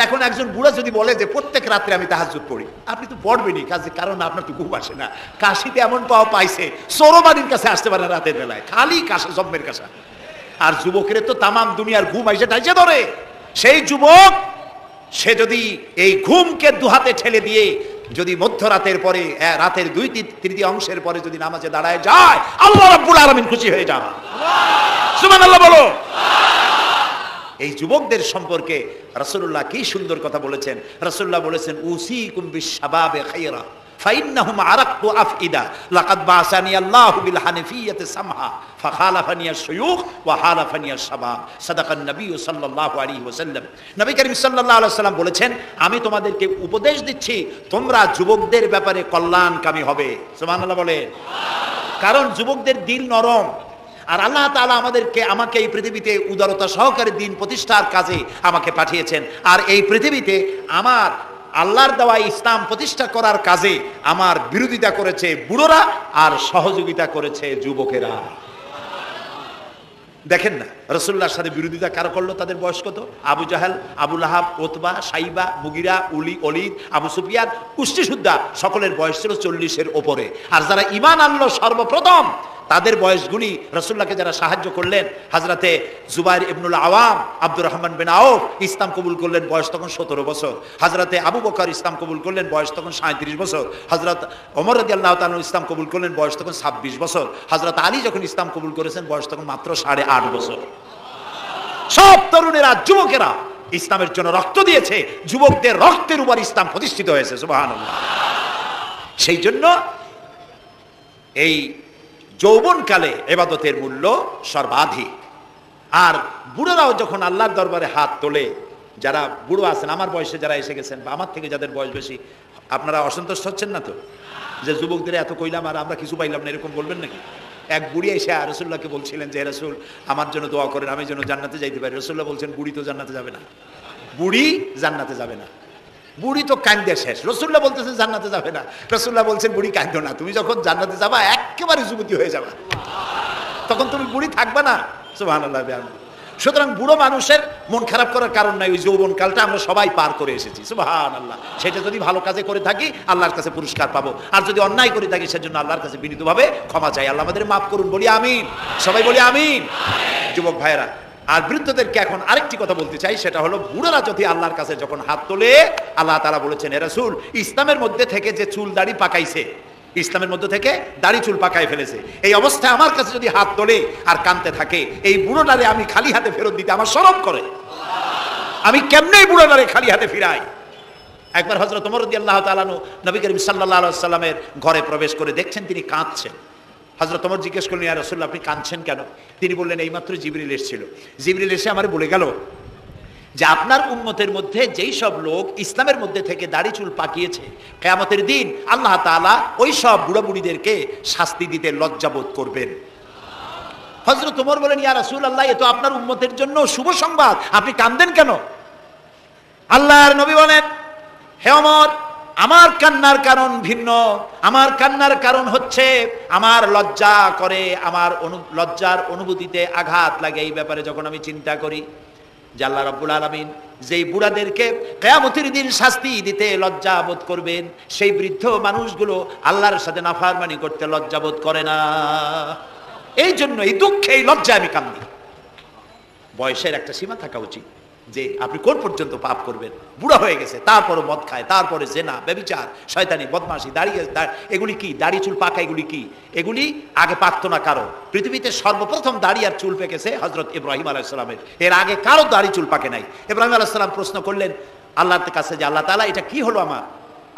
এখন একজন বুড়া যদি বলে যে প্রত্যেক রাত্রে আমি তাহাজ্জুদ পড়ি, আপনি তো পড়বেনই, কারণ আপনার তো ঘুম আসে না। কাশিতে এমন পাওয়া পাইছে, চোরবাড়ির কাছে আসতে পারে রাতের বেলায়, খালি কাশা, জম্মের কাশা। আর যুবকের তো তামাম দুনিয়ার ঘুম আইসে টাইসে ধরে। সেই যুবক সে যদি এই ঘুমকে দুহাতে ঠেলে দিয়ে যদি মধ্যরাতের পরে, রাতের 2/3 পরে যদি নামাজে দাঁড়ায় যায়, আল্লাহ রাব্বুল আলামিন খুশি হয়ে যান। সুবহানাল্লাহ বলো। এই যুবকদের সম্পর্কে রাসূলুল্লাহ কি সুন্দর কথা বলেছেন। রাসূলুল্লাহ বলেছেন উসিকুম বিশ-শাবাবে খায়রা ফাইন্নাহুম আরাক্কু আফইদা লাকাদ বাসানি আল্লাহু বিল হানিফিয়্যাতি সামহা ফাখালাফানি আশ-শুয়ুখ ওয়া হালাফানি আশ-শাবাব। সাদাকান নবী সাল্লাল্লাহু আলাইহি ওয়াসাল্লাম। নবী করিম সাল্লাল্লাহু আলাইহি ওয়াসাল্লাম বলেছেন, আমি তোমাদেরকে উপদেশ দিচ্ছি তোমরা যুবকদের ব্যাপারে কল্যাণকামী হবে। সুবহানাল্লাহ বলে। কারণ যুবকদের দিল নরম, আর আল্লাহ তাআলা আমাকে এই পৃথিবীতে উদারতা সহকারে দিন প্রতিষ্ঠার কাজে আমাকে পাঠিয়েছেন। আর এই পৃথিবীতে আমার আল্লাহর দেওয়া ইসলাম প্রতিষ্ঠা করার কাজে আমার বিরোধিতা করেছে বুড়োরা আর সহযোগিতা করেছে যুবকেরা। দেখেন না রাসূলুল্লাহর সাথে বিরোধিতা কারা করলো? তাদের বয়স কত? আবু জাহেল, আবু লাহাব, উতবা, সাইবা, মুগিরা, ওলীদ, আবু সুফিয়ান, কুষ্টিসুদ্ধা সকলের বয়স ছিল 40-এর ওপরে। আর যারা ঈমান আনলো সর্বপ্রথম, তাদের বয়সগুলি রাসূলুল্লাহকে যারা সাহায্য করলেন, হযরতে জুবাইর ইবনুল আওয়াম, আব্দুর রহমান বিন আউফ ইসলাম কবুল করলেন, বয়স তখন 17 বছর। হযরতে আবু বকর ইসলাম কবুল করলেন, বয়স তখন 37 বছর। হযরত ওমর রাদিয়াল্লাহু তাআলা ইসলাম কবুল করলেন, বয়স তখন 26 বছর। হযরত আলী যখন ইসলাম কবুল করেছেন, বয়স তখন মাত্র 8.5 বছর। সব তরুণেরা, যুবকেরা ইসলামের জন্য রক্ত দিয়েছে, যুবকদের রক্তের উপর ইসলাম প্রতিষ্ঠিত হয়েছে। সুবহানাল্লাহ। সেই জন্য এই যৌবনকালে ইবাদতের মূল্য সর্বাধিক। আর বুড়োরাও যখন আল্লাহর দরবারে হাত তোলে, যারা বুড়ো আছেন, আমার বয়সে যারা এসে গেছেন বা আমার থেকে যাদের বয়স বেশি, আপনারা অসন্তুষ্ট হচ্ছেন না তো যে যুবকদের এত কইলাম আর আমরা কিছু পাইলাম না, এরকম বলবেন নাকি? এক বুড়ি এসে রাসূলুল্লাহকে বলছিলেন যে রাসূল আমার জন্য দোয়া করেন, আমি যেন জান্নাতে যাইতে পারি। রাসূলুল্লাহ বলছেন বুড়ি তো জান্নাতে যাবে না, বুড়ি জান্নাতে যাবে না, বুড়ি তো কান্দে শেষ। রাসূলুল্লাহ বলতেছেন জান্নাতে যাবে না, রাসূলুল্লাহ বলছেন বুড়ি কান্দো না, তুমি যখন জান্নাতে যাবা একেবারে যুবতী হয়ে যাবা, তখন তুমি বুড়ি থাকবা না। সুবহানাল্লাহ। সুতরাং বুড়ো মানুষের মন খারাপ করার কারণ নাই, ওই যৌবনকালটা আমরা সবাই পার করে এসেছি। সুবহানাল্লাহ। সেটা যদি ভালো কাজে করে থাকি আল্লাহর কাছে পুরস্কার পাবো, আর যদি অন্যায় করে থাকি সেজন্য আল্লাহর কাছে বিনীতভাবে ক্ষমা চাই। আল্লাহ আমাদের মাফ করুন, বলি আমিন, সবাই বলি আমিন। যুবক ভাইয়েরা, আর বৃদ্ধদেরকে এখন আরেকটি কথা বলতে চাই, সেটা হলো বুড়োরা যদি আল্লাহর কাছে যখন হাত তোলে, আল্লাহ তাআলা বলেছেন হে রাসূল, ইসলামের মধ্যে থেকে যে চুল দাড়ি পাকাইছে, ইসলামের মধ্যে থেকে দাড়ি চুল পাকায় ফেলেছে, এই অবস্থায় আমার কাছে যদি হাত তোলে আর কাঁদতে থাকে, এই বুড়োটারে আমি খালি হাতে ফেরত দিতে আমার শরম করে। আমি কেমনে বুড়োটারে খালি হাতে ফিরাই? একবার হযরত ওমর রাদিয়াল্লাহু তাআলা আনহু নবী করিম সাল্লাল্লাহু আলাইহি ওয়াসাল্লামের ঘরে প্রবেশ করে দেখছেন তিনি কাঁদছেন। হযরত ওমর জিজ্ঞেস করলেন, ইয়া রাসূলুল্লাহ আপনি কাঁদছেন কেন? তিনি বললেন, এইমাত্র জিবরিল এসেছিল, জিবরিল এসে আমারে বলে গেল যে আপনার উম্মতের মধ্যে যেই সব লোক ইসলামের মধ্যে থেকে দাড়ি চুল পাকিয়েছে, কিয়ামতের দিন আল্লাহ তাআলা ওই সব বুড়া বুড়িদেরকে শাস্তি দিতে লজ্জাবোধ করবেন। হযরত ওমর বলেন, ইয়া রাসূলুল্লাহ এ তো আপনার উম্মতের জন্য শুভ সংবাদ, আপনি কাঁদেন কেন? আল্লাহর নবী বলেন, হে ওমর, আমার কান্নার কারণ ভিন্ন। আমার কান্নার কারণ হচ্ছে আমার লজ্জা করে, আমার লজ্জার অনুভূতিতে আঘাত লাগে এই ব্যাপারে যখন আমি চিন্তা করি যে আল্লাহ রাব্বুল আলামিন যেই বুড়াদেরকে কিয়ামতের দিন শাস্তি দিতে লজ্জা বোধ করবেন, সেই বৃদ্ধ মানুষগুলো আল্লাহর সাথে নাফরমানি করতে লজ্জা বোধ করে না। এই জন্য এই দুঃখে এই লজ্জা আমি কান্দি। বয়সের একটা সীমা থাকা উচিত যে আপনি কোন পর্যন্ত পাপ করবেন। বুড়া হয়ে গেছে, তারপরে মদ খায়, তারপরে জেনা, ব্যভিচার, শয়তানি, বদমাশি, দাঁড়িয়ে এগুলি কি? দাড়ি চুল পাকা এগুলি কি? এগুলি আগে পাকতো না কারো। পৃথিবীতে সর্বপ্রথম দাড়ি আর চুল পেকেছে হযরত ইব্রাহিম আলাইহিস সালামের। এর আগে কারো দাড়ি চুল পাকে নাই। ইব্রাহিম আলাইহিস সালাম প্রশ্ন করলেন আল্লাহর কাছে যে আল্লাহ তাআলা এটা কি হলো আমার?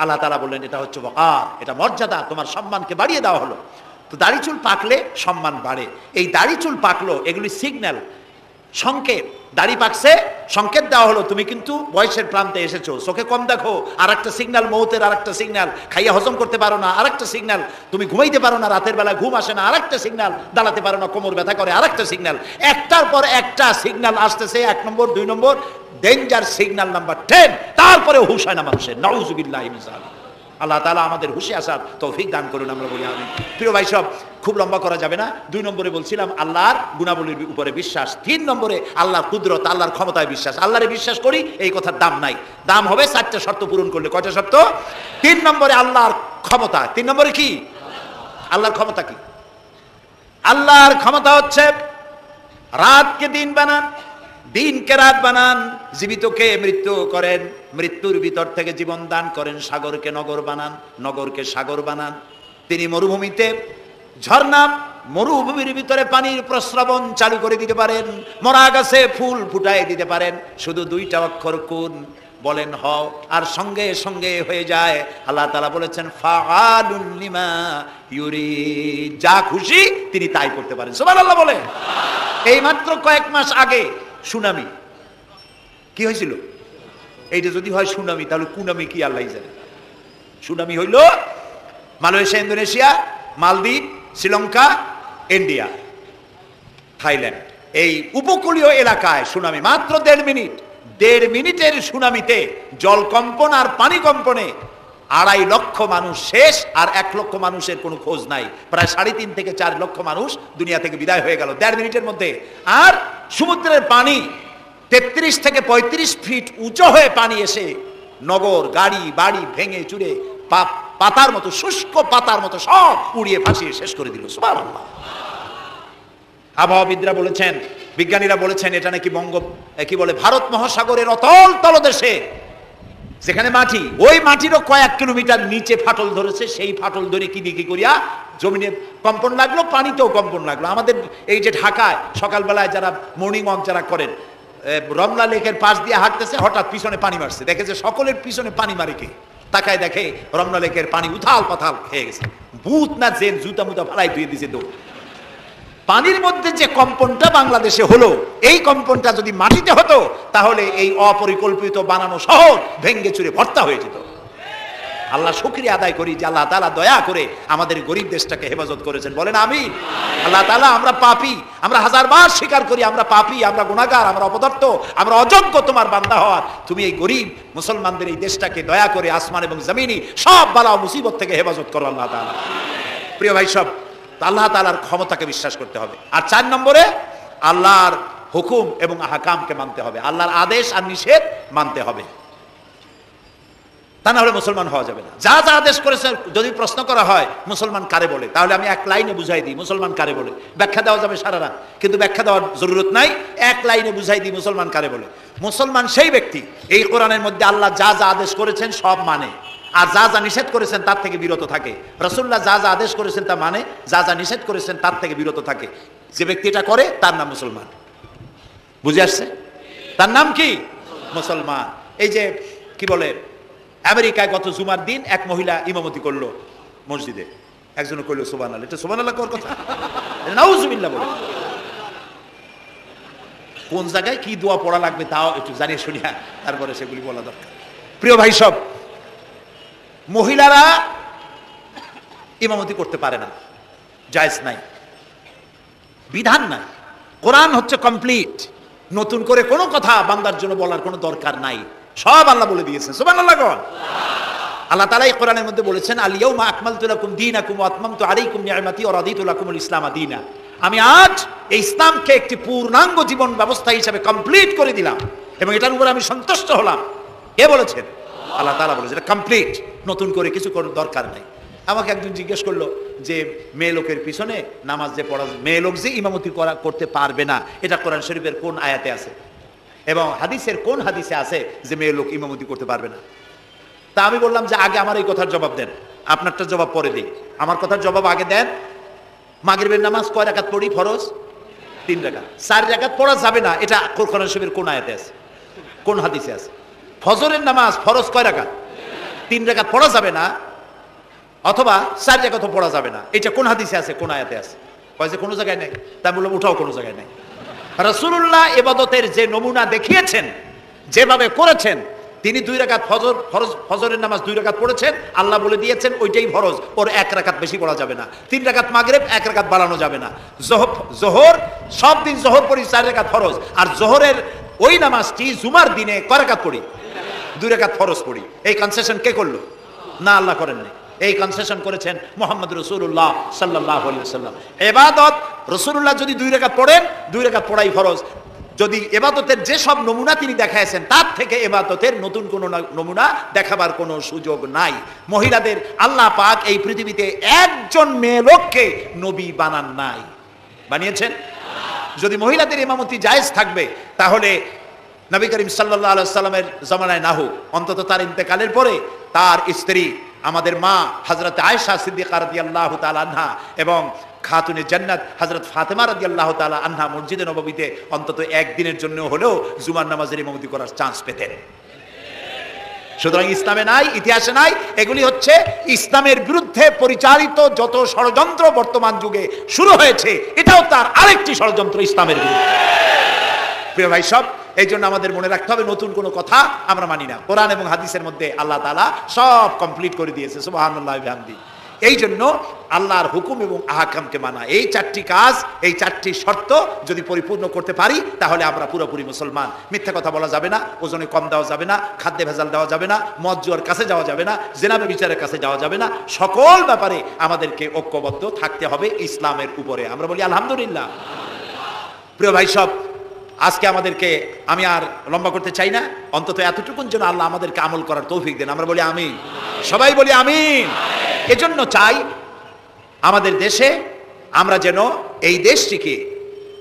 আল্লাহ তাআলা বললেন এটা হচ্ছে ওয়াকার, এটা মর্যাদা, তোমার সম্মানকে বাড়িয়ে দেওয়া হলো। তো দাড়ি চুল পাকলে সম্মান বাড়ে। এই দাড়ি চুল পাকলো, এগুলি সিগন্যাল, সংকেত। দাড়ি পাকছে, সংকেত দেওয়া হলো তুমি কিন্তু বয়সের প্রান্তে এসেছো। চোখে কম দেখো, আর একটা সিগন্যাল, মৌতের আর একটা সিগন্যাল। খাইয়া হজম করতে পারো না, আর একটা সিগন্যাল। তুমি ঘুমাইতে পারো না, রাতের বেলা ঘুম আসে না, আর একটা সিগন্যাল। দাঁড়াতে পারো না, কোমর ব্যথা করে, আর একটা সিগন্যাল। একটার পর একটা সিগন্যাল আসতেছে। 1 নম্বর, 2 নম্বর, ডেঞ্জার সিগন্যাল নাম্বার 10। তারপরে হুঁশ হয় না মানুষের। নাউযুবিল্লাহি মিন যালিক। আল্লাহ তাআলা আমাদের হুঁশে আসার তৌফিক দান করুন, আমরা বলি আমিন। প্রিয় ভাই সব, খুব লম্বা করা যাবে না। 2 নম্বরে বলছিলাম আল্লাহর গুণাবলীর উপরে বিশ্বাস। 3 নম্বরে আল্লাহর কুদরত, আল্লাহর ক্ষমতায় বিশ্বাস। আল্লাহরে বিশ্বাস করি, এই কথার দাম নাই। দাম হবে 4টা শর্ত পূরণ করলে। কয়টা শর্ত? 3 নম্বরে আল্লাহর ক্ষমতা। 3 নম্বরে কি? আল্লাহর ক্ষমতা কি? আল্লাহর ক্ষমতা হচ্ছে রাতকে দিন বানান, দিনকে রাত বানান, জীবিতকে মৃত্যু করেন, মৃত্যুর ভিতর থেকে জীবন দান করেন, সাগরকে নগর বানান, নগরকে সাগর বানান। তিনি মরুভূমিতে ঝর্ণা, মরুভূমির ভিতরে পানির প্রস্রবণ চালু করে দিতে পারেন, মরা গাছে ফুল ফুটাই দিতে পারেন। শুধু 2টা অক্ষর কুন বলেন হও, আর সঙ্গে সঙ্গে হয়ে যায়। আল্লাহ তাআলা বলেছেন ফাআলুন লিমা ইউরিদ, যা খুশি তিনি তাই করতে পারেন। সুবহানাল্লাহ বলেন। এই মাত্র কয়েক মাস আগে সুনামি কি হয়েছিল? এইটা যদি হয় সুনামি, তাহলে কুনামি কি আল্লাহ জানে। সুনামি হইল মালয়েশিয়া, ইন্দোনেশিয়া, মালদ্বীপ, শ্রীলঙ্কা, ইন্ডিয়া, থাইল্যান্ড, এই উপকূলীয় এলাকায় সুনামি। মাত্র 1.5 মিনিটের সুনামিতে জলকম্পন আর পানি কম্পনে 2.5 লক্ষ মানুষ শেষ, আর 1 লক্ষ মানুষের কোনো খোঁজ নাই। প্রায় 3.5 থেকে 4 লক্ষ মানুষ দুনিয়া থেকে বিদায় হয়ে গেল 1.5 মিনিটের মধ্যে। আর সমুদ্রের পানি 33 থেকে 35 ফিট উঁচু হয়ে পানি এসে নগর, গাড়ি, বাড়ি ভেঙে চুরে পাতার মতো, শুষ্ক পাতার মতো সব উড়িয়ে ভাসিয়ে শেষ করে দিল। সুবহানাল্লাহ। আবহাওয়াবিদরা বলেছেন, বিজ্ঞানীরা বলেছেন, এটা নাকি কি বলে ভারত মহাসাগরের অতল তলদেশে যেখানে মাটি, ওই মাটিরও কয়েক কিলোমিটার নিচে ফাটল ধরেছে। সেই ফাটল ধরে কি দিকে করিয়া জমিনে কম্পন লাগলো, পানিতেও কম্পন লাগলো। আমাদের এই যে ঢাকায় সকালবেলায় যারা মর্নিং ওয়াক যারা করেন, রমনা লেকের পাশ দিয়ে হাঁটতেছে, হঠাৎ পিছনে পানি মারছে, দেখে যে সকলের পিছনে পানি মারে কে? তাকায় দেখে রমনা লেকের পানি উথাল পাথাল খেয়ে গেছে। ভূত না জেন জুতা মুতা ফালাই ধুয়ে দিয়েছে। দৌড় পানির মধ্যে যে কম্পনটা বাংলাদেশে হলো, এই কম্পনটা যদি মাটিতে হতো তাহলে এই অপরিকল্পিত বানানো শহর ভেঙ্গে চুরে ভর্তা হয়ে যেত। আল্লাহ শুকরিয়া আদায় করি যে আল্লাহ তাআলা দয়া করে আমাদের গরিব দেশটাকে হেফাজত করেছেন। বলেন আমিন। আল্লাহ তাআলা, আমরা পাপী, আমরা 1000বার স্বীকার করি আমরা পাপী, আমরা গুনাহগার, আমরা অপদার্থ, আমরা অযোগ্য তোমার বান্দা হওয়ার। তুমি এই গরিব মুসলমানদের এই দেশটাকে দয়া করে আসমান এবং জমিনি সব বালা ও মুসিবত থেকে হেফাজত করো আল্লাহ তাআলা। প্রিয় ভাই সব, আল্লাহ তাআলার ক্ষমতাকে বিশ্বাস করতে হবে। আর 4 নম্বরে আল্লাহর হুকুম এবং আহকামকে মানতে হবে। আল্লাহর আদেশ আর নিষেধ মানতে হবে, তা না হলে মুসলমান হওয়া যাবে না। যা যা আদেশ করেছে যদি প্রশ্ন করা হয় মুসলমান কারে বলে, তাহলে আমি 1 লাইনে বুঝাই দিই মুসলমান কারে বলে। ব্যাখ্যা দেওয়া যাবে সারা রাত, কিন্তু ব্যাখ্যা দেওয়ার জরুরত নাই। 1 লাইনে বুঝাই দিই মুসলমান কারে বলে। মুসলমান সেই ব্যক্তি এই কোরআনের মধ্যে আল্লাহ যা যা আদেশ করেছেন সব মানে, আর যা যা নিষেধ করেছেন তার থেকে বিরত থাকে। রাসূলুল্লাহ যা যা আদেশ করেছেন তা মানে, যা যা নিষেধ করেছেন তার থেকে বিরত থাকে। যে ব্যক্তি এটা করে তার নাম মুসলমান। বুঝে আসছে? তার নাম কি? মুসলমান। এই যে কি বলে, আমেরিকায় গত জুমার দিন এক মহিলা ইমামতি করলো মসজিদে, একজন কইল সুবহানাল্লাহ। এটা সুবহানাল্লাহ কর কথা, নাউজুবিল্লাহ বলে। কোন জায়গায় কি দোয়া পড়া লাগবে তাও একটু জানিয়ে শুনিয়া তারপরে সেগুলি বলা দরকার। প্রিয় ভাই সব, মহিলারা ইমামতি করতে পারে না, জায়েজ নাই, বিধান নাই। কোরআন হচ্ছে কমপ্লিট, নতুন করে কোনো কথা বান্দার জন্য বলার কোনো দরকার নাই, সব আল্লাহ বলে দিয়েছেন। সুবহানাল্লাহ। আল্লাহ তাআলা এই কোরআনের মধ্যে বলেছেন, আল ইয়াউমা আকমালতু লাকুম দীনাকুম ওয়া আতমামতু আলাইকুম নি'মাতি ওয়া রাদিতু লাকুমুল ইসলামা দীনা। আমি আজ এই ইসলামকে একটি পূর্ণাঙ্গ জীবন ব্যবস্থা হিসেবে কমপ্লিট করে দিলাম এবং এটার উপর আমি সন্তুষ্ট হলাম। কে বলেছেন? আল্লাহ তাআলা বলেছেন, এটা কমপ্লিট, নতুন করে কিছু করার দরকার নাই। আমাকে একজন জিজ্ঞেস করলো যে মেয়ে লোকের পিছনে নামাজ যে পড়া, মেয়ে লোক যে ইমামতি করতে পারবে না, এটা কোরআন শরীফের কোন আয়াতে আছে এবং হাদিসের কোন হাদিসে আছে যে মেয়ে লোক ইমামতি করতে পারবে না? তা আমি বললাম যে আগে আমার এই কথার জবাব দেন, আপনারটা জবাব পরে দিই। আমার কথার জবাব আগে দেন। মাগরিবের নামাজ কয় রাকাত পড়ি ফরজ? 3 রাকাত। 4 রাকাত পড়া যাবে না, এটা কোরআন শরীফের কোন আয়াতে আছে, কোন হাদিসে আছে? ফজরের নামাজ ফরজ কয় রাকাত? 3 রাকাত পড়া যাবে না, অথবা 4 রাকাত পড়া যাবে না, এটা কোন হাদিসে আছে, কোন আয়াতে আছে? কয় যে কোনো জায়গায় নেই। তা বললাম ওটাও কোনো জায়গায় নেই। রাসূলুল্লাহ ইবাদতের যে নমুনা দেখিয়েছেন, যেভাবে করেছেন, তিনি 2 রাকাত ফজরের নামাজ 2 রাকাত পড়েছেন, আল্লাহ বলে দিয়েছেন ওইটাই ফরজ, ওর 1 রাকাত বেশি পড়া যাবে না। 3 রাকাত মাগরিব, 1 রাকাত বাড়ানো যাবে না। জোহর সব দিন জোহর পড়ি 4 রাকাত ফরজ, আর জোহরের ওই নামাজটি জুমার দিনে কয় রাকাত পড়ি? 2 রাকাত ফরজ পড়ি। এই কনসেশন কে করলো? না, আল্লাহ করেননি। এই কনসেশন করেছেন মুহাম্মদ রাসূলুল্লাহ সাল্লাল্লাহু আলাইহি ওয়াসাল্লাম। ইবাদত রাসূলুল্লাহ যদি 2 রাকাত পড়েন, 2 রাকাত পড়াই ফরজ। যদি ইবাদতের যে সব নমুনা তিনি দেখাইছেন, তার থেকে ইবাদতের নতুন কোন নমুনা দেখাবার কোনো সুযোগ নাই। মহিলাদের আল্লাহ পাক এই পৃথিবীতে একজন মেয়ে লোককে নবী বানান নাই, বানিয়েছেন? যদি মহিলাদের ইমামতি জায়েজ থাকবে, তাহলে নবী করিম সাল্লাল্লাহু আলাইহি ওয়াসাল্লামের জামানায় না হোক, অন্তত তার ইন্তেকালের পরে তার স্ত্রী আমাদের মা হযরত আয়েশা সিদ্দিকা রাদিয়াল্লাহু তাআলা আনহা এবং খাতুনে জান্নাত হযরত ফাতেমা রাদিয়াল্লাহু তাআলা আনহা মসজিদে নববীতে অন্তত একদিনের জন্য হলেও জুমার নামাজের ইমামতি করার চান্স পেতেন। সুতরাং ইসলামে নাই, ইতিহাসে নাই। এগুলি হচ্ছে ইসলামের বিরুদ্ধে পরিচালিত যত ষড়যন্ত্র বর্তমান যুগে শুরু হয়েছে, এটাও তার আরেকটি ষড়যন্ত্র ইসলামের বিরুদ্ধে। প্রিয় ভাই সব, এই জন্য আমাদের মনে রাখতে হবে নতুন কোনো কথা আমরা মানি না। কোরআন এবং হাদিসের মধ্যে আল্লাহ তাআলা সব কমপ্লিট করে দিয়েছে, সুবহানাল্লাহ বিহামদি। এই জন্য আল্লাহর হুকুম এবং আহকামকে মানা, এই 4টি কাজ, এই 4টি শর্ত যদি পরিপূর্ণ করতে পারি, তাহলে আমরা পুরোপুরি মুসলমান। মিথ্যা কথা বলা যাবে না, ওজনে কম দেওয়া যাবে না, খাদ্যে ভেজাল দেওয়া যাবে না, মদ জুয়ার কাছে যাওয়া যাবে না, জেনা ব্যভিচারের কাছে যাওয়া যাবে না। সকল ব্যাপারে আমাদেরকে ঐক্যবদ্ধ থাকতে হবে ইসলামের উপরে। আমরা বলি আলহামদুলিল্লাহ। প্রিয় ভাই সব, আজকে আমাদেরকে, আমি আর লম্বা করতে চাই না, অন্তত এতটুকুন যেন আল্লাহ আমাদেরকে আমল করার তৌফিক দেন। আমরা বলি আমিন, সবাই বলি আমিন। এজন্য চাই আমাদের দেশে আমরা যেন এই দেশটিকে,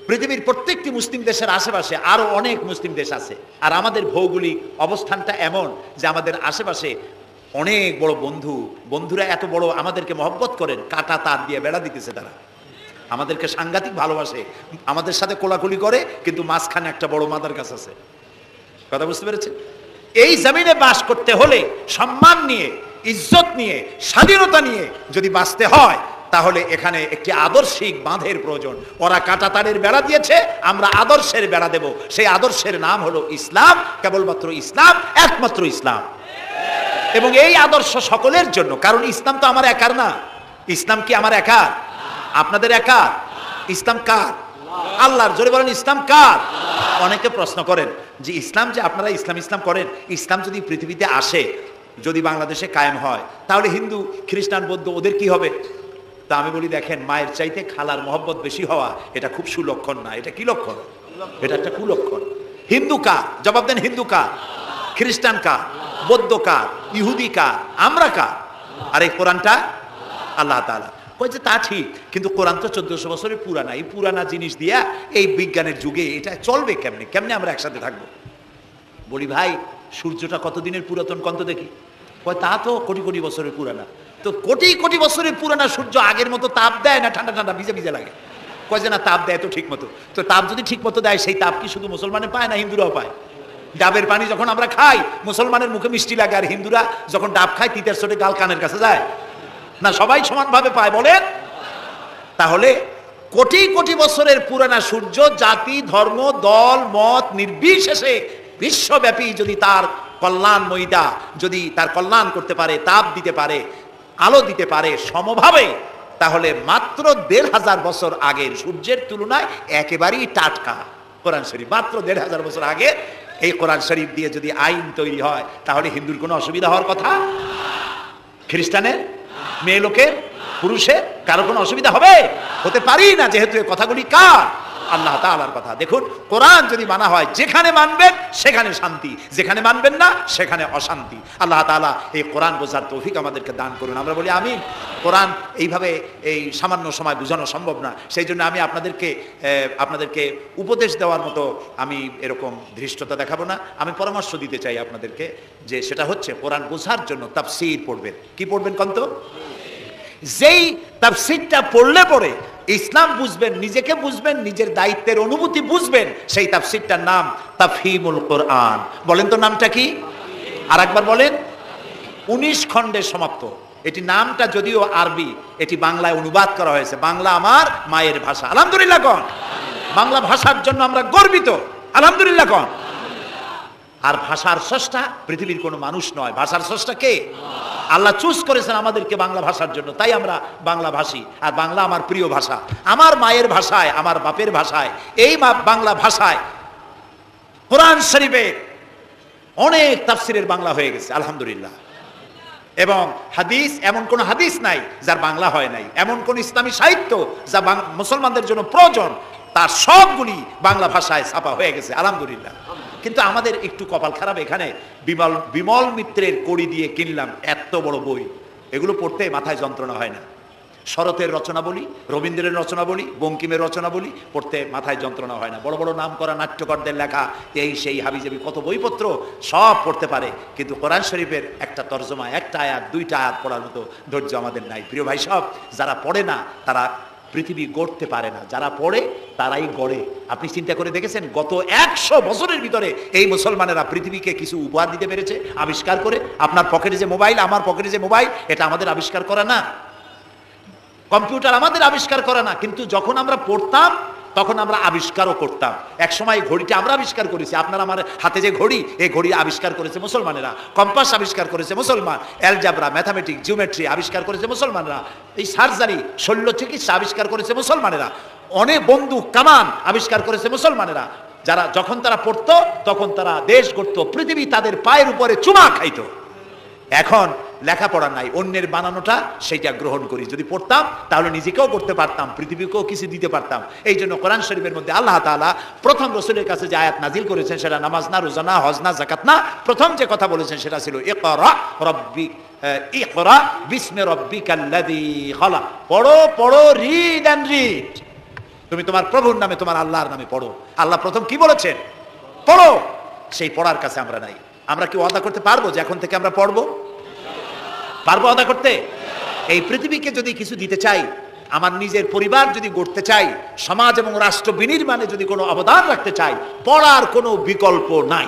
পৃথিবীর প্রত্যেকটি মুসলিম দেশের আশেপাশে আরো অনেক মুসলিম দেশ আছে, আর আমাদের ভৌগোলিক অবস্থানটা এমন যে আমাদের আশেপাশে অনেক বড় বন্ধুরা এত বড় আমাদেরকে মহব্বত করেন, কাটা তার দিয়ে বেড়া দিতেছে। তারা আমাদেরকে সাংঘাতিক ভালোবাসে, আমাদের সাথে কোলাকুলি করে, কিন্তু মাঝখানে একটা বড় মাদার গাছ আছে। কথা বুঝতে পেরেছেন? এই জমিনে বাস করতে হলে সম্মান নিয়ে, ইজ্জত নিয়ে, স্বাধীনতা নিয়ে যদি বাঁচতে হয়, তাহলে এখানে একটি আদর্শিক বাঁধের প্রয়োজন। ওরা কাঁটা তারের বেড়া দিয়েছে, আমরা আদর্শের বেড়া দেব। সেই আদর্শের নাম হলো ইসলাম, কেবলমাত্র ইসলাম, একমাত্র ইসলাম। এবং এই আদর্শ সকলের জন্য, কারণ ইসলাম তো আমার একার না। ইসলাম কি আমার একার? আপনাদের একার? ইসলাম কার? আল্লাহর। জোরে বলেন, ইসলাম কার? অনেকে প্রশ্ন করেন যে ইসলাম যে আপনারা ইসলাম করেন, ইসলাম যদি পৃথিবীতে আসে, যদি বাংলাদেশে কায়েম হয়, তাহলে হিন্দু, খ্রিস্টান, বৌদ্ধ ওদের কি হবে? তা আমি বলি, দেখেন, মায়ের চাইতে খালার মহব্বত বেশি হওয়া এটা খুব সুলক্ষণ না। এটা কি লক্ষণ? এটা একটা কুলক্ষণ। হিন্দু কার? জবাব দেন। হিন্দু কার? খ্রিস্টান কার? বৌদ্ধ কার? ইহুদি কার? আমরা কার? আর এই কোরআনটা আল্লাহ তাআলা। কই যে তা ঠিক, কিন্তু কোরআন তো 1400 বছরের পুরানা। এই পুরানা জিনিস দিয়া এই বিজ্ঞানের যুগে এটা চলবে কেমনে? কেমনে আমরা একসাথে থাকবো? বলি, ভাই, সূর্যটা কতদিনের পুরাতন কন্ত দেখি? কয় তা তো কোটি কোটি বছরের পুরানা। তো কোটি কোটি বছরের পুরানা সূর্য আগের মতো তাপ দেয় না ঠান্ডা ঠান্ডা ভিজে ভিজে লাগে? কয় যে না, তাপ দেয় তো ঠিক মতো। তো তাপ যদি ঠিক মতো দেয়, সেই তাপ কি শুধু মুসলমানে পায় না হিন্দুরাও পায়? ডাবের পানি যখন আমরা খাই, মুসলমানের মুখে মিষ্টি লাগে, আর হিন্দুরা যখন ডাব খায় তিতের চোটে গাল কানের কাছে যায় না? সবাই সমানভাবে পায় বলেন? তাহলে কোটি কোটি বছরের পুরানা সূর্য জাতি, ধর্ম, দল, মত নির্বিশেষে বিশ্বব্যাপী যদি তার কল্যাণময়িতা, যদি তার কল্যাণ করতে পারে, তাপ দিতে পারে, আলো দিতে পারে সমভাবে, তাহলে মাত্র 1500 বছর আগের সূর্যের তুলনায় একেবারেই টাটকা কোরআন শরীফ। মাত্র 1500 বছর আগে এই কোরআন শরীফ দিয়ে যদি আইন তৈরি হয়, তাহলে হিন্দুর কোনো অসুবিধা হওয়ার কথা? খ্রিস্টানের, মেয়ে লোকের, পুরুষের, কারো কোনো অসুবিধা হবে? হতে পারি না, যেহেতু এই কথাগুলি কার? আল্লাহ তাআলার কথা। দেখুন, কোরআন যদি মানা হয়, যেখানে মানবেন সেখানে শান্তি, যেখানে মানবেন না সেখানে অশান্তি। আল্লাহ তাআলা এই কোরআন বোঝার তৌফিক আমাদেরকে দান করুন। আমরা বলি আমিন। কোরআন এইভাবে এই সামান্য সময় বোঝানো সম্ভব না, সেই জন্য আমি আপনাদেরকে উপদেশ দেওয়ার মতো আমি এরকম ধৃষ্টতা দেখাবো না। আমি পরামর্শ দিতে চাই আপনাদেরকে, যে সেটা হচ্ছে কোরআন বোঝার জন্য তাফসীর পড়বেন। কি পড়বেন কন্ত? যেই তাফসীরটা পড়লে পরে ইসলাম বুঝবেন, নিজেকে বুঝবেন, নিজের দায়িত্বের অনুভূতি বুঝবেন, সেই তাফসীরটার নাম তাফহিমুল কোরআন। বলেন তো নামটা কি? আর একবার বলেন। 19 খণ্ডে সমাপ্ত। এটি নামটা যদিও আরবি, এটি বাংলায় অনুবাদ করা হয়েছে। বাংলা আমার মায়ের ভাষা, আলহামদুলিল্লাহ কোন। বাংলা ভাষার জন্য আমরা গর্বিত, আলহামদুলিল্লাহ কোন। আর ভাষার স্রষ্টা পৃথিবীর কোনো মানুষ নয়, ভাষার স্রষ্টা কে? আল্লাহ চুজ করেছেন আমাদেরকে বাংলা ভাষার জন্য, তাই আমরা বাংলা ভাষী। আর বাংলা আমার প্রিয় ভাষা, আমার মায়ের ভাষায়, আমার বাপের ভাষায়, এই বাংলা ভাষায় কোরআন শরীফে অনেক তাফসিরের বাংলা হয়ে গেছে, আলহামদুলিল্লাহ। এবং হাদিস, এমন কোন হাদিস নাই যার বাংলা হয় নাই। এমন কোন ইসলামী সাহিত্য যা মুসলমানদের জন্য প্রয়োজন, তার সবগুলি বাংলা ভাষায় ছাপা হয়ে গেছে, আলহামদুলিল্লাহ। কিন্তু আমাদের একটু কপাল খারাপ, এখানে বিমল মিত্রের কড়ি দিয়ে কিনলাম এত বড় বই, এগুলো পড়তে মাথায় যন্ত্রণা হয় না। শরতের রচনাবলী, রবীন্দ্রের রচনাবলী, বঙ্কিমের রচনাবলী পড়তে মাথায় যন্ত্রণা হয় না। বড় বড় নাম করা নাট্যকারদের লেখা এই সেই হাবিজাবি কত বইপত্র, সব পড়তে পারে, কিন্তু কোরআন শরীফের একটা তর্জমা, একটা আয়াত, 2টা আয়াত পড়ার মতো ধৈর্য আমাদের নাই। প্রিয় ভাই সব, যারা পড়ে না তারা পৃথিবী গড়তে পারে না, যারা পড়ে তারাই গড়ে। আপনি চিন্তা করে দেখেছেন, গত 100 বছরের ভিতরে এই মুসলমানেরা পৃথিবীকে কিছু উপহার দিতে পেরেছে আবিষ্কার করে। আপনার পকেটে যে মোবাইল, আমার পকেটে যে মোবাইল, এটা আমাদের আবিষ্কার করা না। কম্পিউটার আমাদের আবিষ্কার করা না, কিন্তু যখন আমরা পড়তাম তখন আমরা আবিষ্কারও করতাম। এক সময় ঘড়িটা আমরা আবিষ্কার করেছি। আপনার আমার হাতে যে ঘড়ি, এই ঘড়ি আবিষ্কার করেছে মুসলমানেরা। কম্পাস আবিষ্কার করেছে মুসলমান। অ্যালজাবরা, ম্যাথামেটিক্স, জিওমেট্রি আবিষ্কার করেছে মুসলমানেরা। এই সার্জারি, শল্য চিকিৎসা আবিষ্কার করেছে মুসলমানেরা। অনেক বন্দুক, কামান আবিষ্কার করেছে মুসলমানেরা। যখন তারা পড়তো তখন তারা দেশ গড়তো, পৃথিবী তাদের পায়ের উপরে চুমা খাইতো। এখন লেখাপড়া নাই, অন্যের বানানোটা সেইটা গ্রহণ করি। যদি পড়তাম তাহলে নিজেকেও করতে পারতাম, পৃথিবীকেও কিছু দিতে পারতাম। এই জন্য কোরআন শরীফের মধ্যে আল্লাহ তাআলা প্রথম রসুলের কাছে যে আয়াত নাজিল করেছেন, সেটা নামাজ না, রোজা না, হজ না, যাকাত না। প্রথম যে কথা বলেছেন সেটা ছিল ইকরা বিসমি রাব্বিকাল্লাযী খালাক। পড়ো পড়ো, রিড এন্ড রিড। তুমি তোমার প্রভুর নামে, তোমার আল্লাহর নামে পড়ো। আল্লাহ প্রথম কি বলেছেন? পড়ো। সেই পড়ার কাছে আমরা নাই। আমরা কি ওয়াদা করতে পারবো যে এখন থেকে আমরা পড়বো? পারবো ওয়াদা করতে? এই পৃথিবীকে যদি কিছু দিতে চাই, আমার নিজের পরিবার যদি গড়তে চাই, সমাজ এবং রাষ্ট্র বিনির্মাণে যদি কোনো অবদান রাখতে চাই, পড়ার কোনো বিকল্প নাই।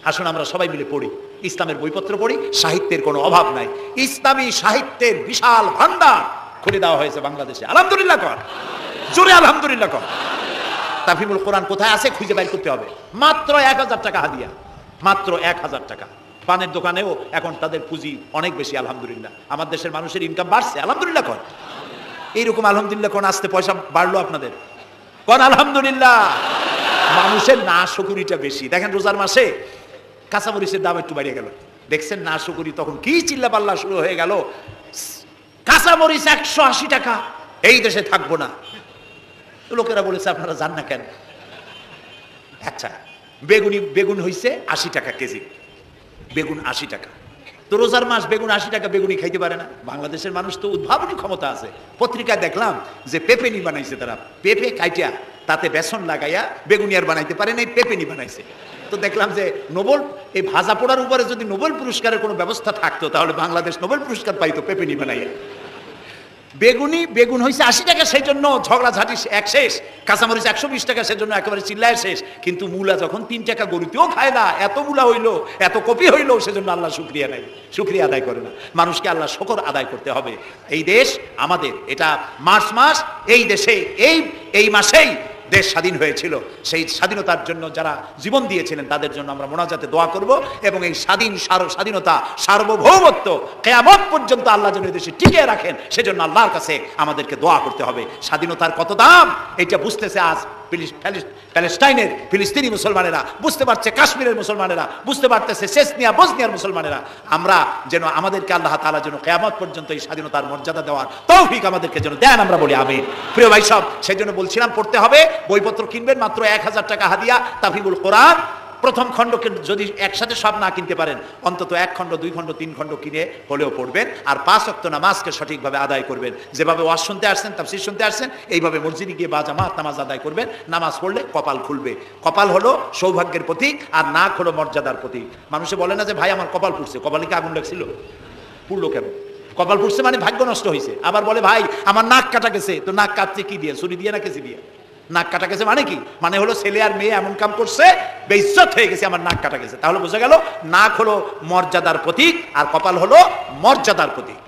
আসুন আমরা সবাই মিলে পড়ি, ইসলামের বইপত্র পড়ি, সাহিত্যের কোনো অভাব নাই। ইসলামী সাহিত্যের বিশাল ভান্ডার খুলে দেওয়া হয়েছে বাংলাদেশে, আলহামদুলিল্লাহ কর, জোরে আলহামদুলিল্লাহ কর। তাফহিমুল কোরআন কোথায় আছে খুঁজে বের করতে হবে। মাত্র 1000 টাকা হাদিয়া, মাত্র 1000 টাকা। পানের দোকানেও এখন তাদের পুঁজি অনেক বেশি, আলহামদুলিল্লাহ। আমার দেশের মানুষের ইনকাম বাড়ছে, আলহামদুলিল্লাহ কর। এইরকম আলহামদুলিল্লাহ কোন আসতে পয়সা বাড়লো আপনাদের? কোন আলহামদুলিল্লাহ। মানুষের না শুকরিটা বেশি। দেখেন রোজার মাসে কাঁচামরিচের দাম একটু বেড়ে গেল, দেখছেন না শুকরি, তখন কি চিল্লা পাল্লা শুরু হয়ে গেল। কাঁচামরিচ 180 টাকা, এই দেশে থাকবো না। লোকেরা বলেছে আপনারা যান না কেন? আচ্ছা, বেগুন হইছে 80 টাকা কেজি, বেগুন 80 টাকা। তো রোজার মাস বেগুন 80 টাকা, বেগুনি খাইতে পারে না। বাংলাদেশের মানুষ তো উদ্ভাবনী ক্ষমতা আছে। পত্রিকায় দেখলাম যে পেপেনি বানাইছে তারা, পেঁপে কাইটা তাতে বেসন লাগাইয়া বেগুনি আর বানাইতে পারে নাই, পেপেনি বানাইছে। তো দেখলাম যে নোবেল, এই ভাজা পোড়ার উপরে যদি নোবেল পুরস্কারের কোনো ব্যবস্থা থাকতো তাহলে বাংলাদেশ নোবেল পুরস্কার পাইতো পেপেনি বানাইয়া। বেগুন হয়েছে 80 টাকা, সেই জন্য ঝগড়াঝাটি এক শেষ। কাঁচামরিচ 120 টাকা, সেজন্য একেবারে চিল্লায় শেষ। কিন্তু মূলা যখন 3 টাকা, গরুতেও খায় না। এত মূলা হইলো, এত কপি হইলো, সেজন্য আল্লাহ শুকরিয়া নাই, শুকরিয়া আদায় করে না। মানুষকে আল্লাহ শুকর আদায় করতে হবে। এই দেশ আমাদের, এটা মার্চ মাস, এই দেশে এই মাসেই দেশ স্বাধীন হয়েছিল। সেই স্বাধীনতার জন্য যারা জীবন দিয়েছিলেন তাদের জন্য আমরা মোনাজাতে দোয়া করব, এবং এই স্বাধীনতা, সার্বভৌমত্ব কিয়ামত পর্যন্ত আল্লাহ যেন এই দেশে টিকিয়ে রাখেন, সেজন্য আল্লাহর কাছে আমাদেরকে দোয়া করতে হবে। স্বাধীনতার কত দাম এটা বুঝতেছে আজ প্যালেস্টাইনের ফিলিস্তিনি মুসলমানেরা, বুঝতে পারছে কাশ্মীরের মুসলমানেরা, বুঝতে পারতেছে চেচনিয়া বসনিয়ার মুসলমানেরা। আমরা যেন আমাদেরকে আল্লাহ তাআলা যেন কিয়ামত পর্যন্ত এই স্বাধীনতার মর্যাদা দেওয়ার তৌফিক আমাদেরকে যেন দেন, আমরা বলি আমিন। প্রিয় ভাই সব, সেজন্য বলছিলাম পড়তে হবে, বইপত্র কিনবেন, মাত্র 1000 টাকা হাদিয়া, তাফহিমুল কোরআন প্রথম খণ্ডকে যদি একসাথে সব না কিনতে পারেন, অন্তত 1 খণ্ড 2 খণ্ড 3 খণ্ড কিনে হলেও পড়বেন। আর 5 ওয়াক্ত নামাজকে সঠিকভাবে আদায় করবেন। যেভাবে ওয়াজ শুনতে আসছেন, তাফসীর শুনতে আসছেন, এইভাবে মসজিদে গিয়ে বাজামাত নামাজ আদায় করবেন। নামাজ পড়লে কপাল খুলবে। কপাল হলো সৌভাগ্যের প্রতীক, আর নাক হলো মর্যাদার প্রতীক। মানুষে বলে না যে ভাই আমার কপাল পুড়ছে, কপালে কি আগুন লাগছিল? পুড়লো কেন? কপাল পুড়ছে মানে ভাগ্য নষ্ট হয়েছে। আবার বলে ভাই আমার নাক কাটা গেছে, তো নাক কাটছে কি দিয়ে? ছুরি দিয়ে না কেসি দিয়ে? নাক কাটা গেছে মানে কি? মানে হলো ছেলে আর মেয়ে এমন কাম করছে, বেইজ্জত হয়ে গেছে, আমার নাক কাটা গেছে। তাহলে বোঝা গেল নাক হলো মর্যাদার প্রতীক, আর কপাল হলো মর্যাদার প্রতীক।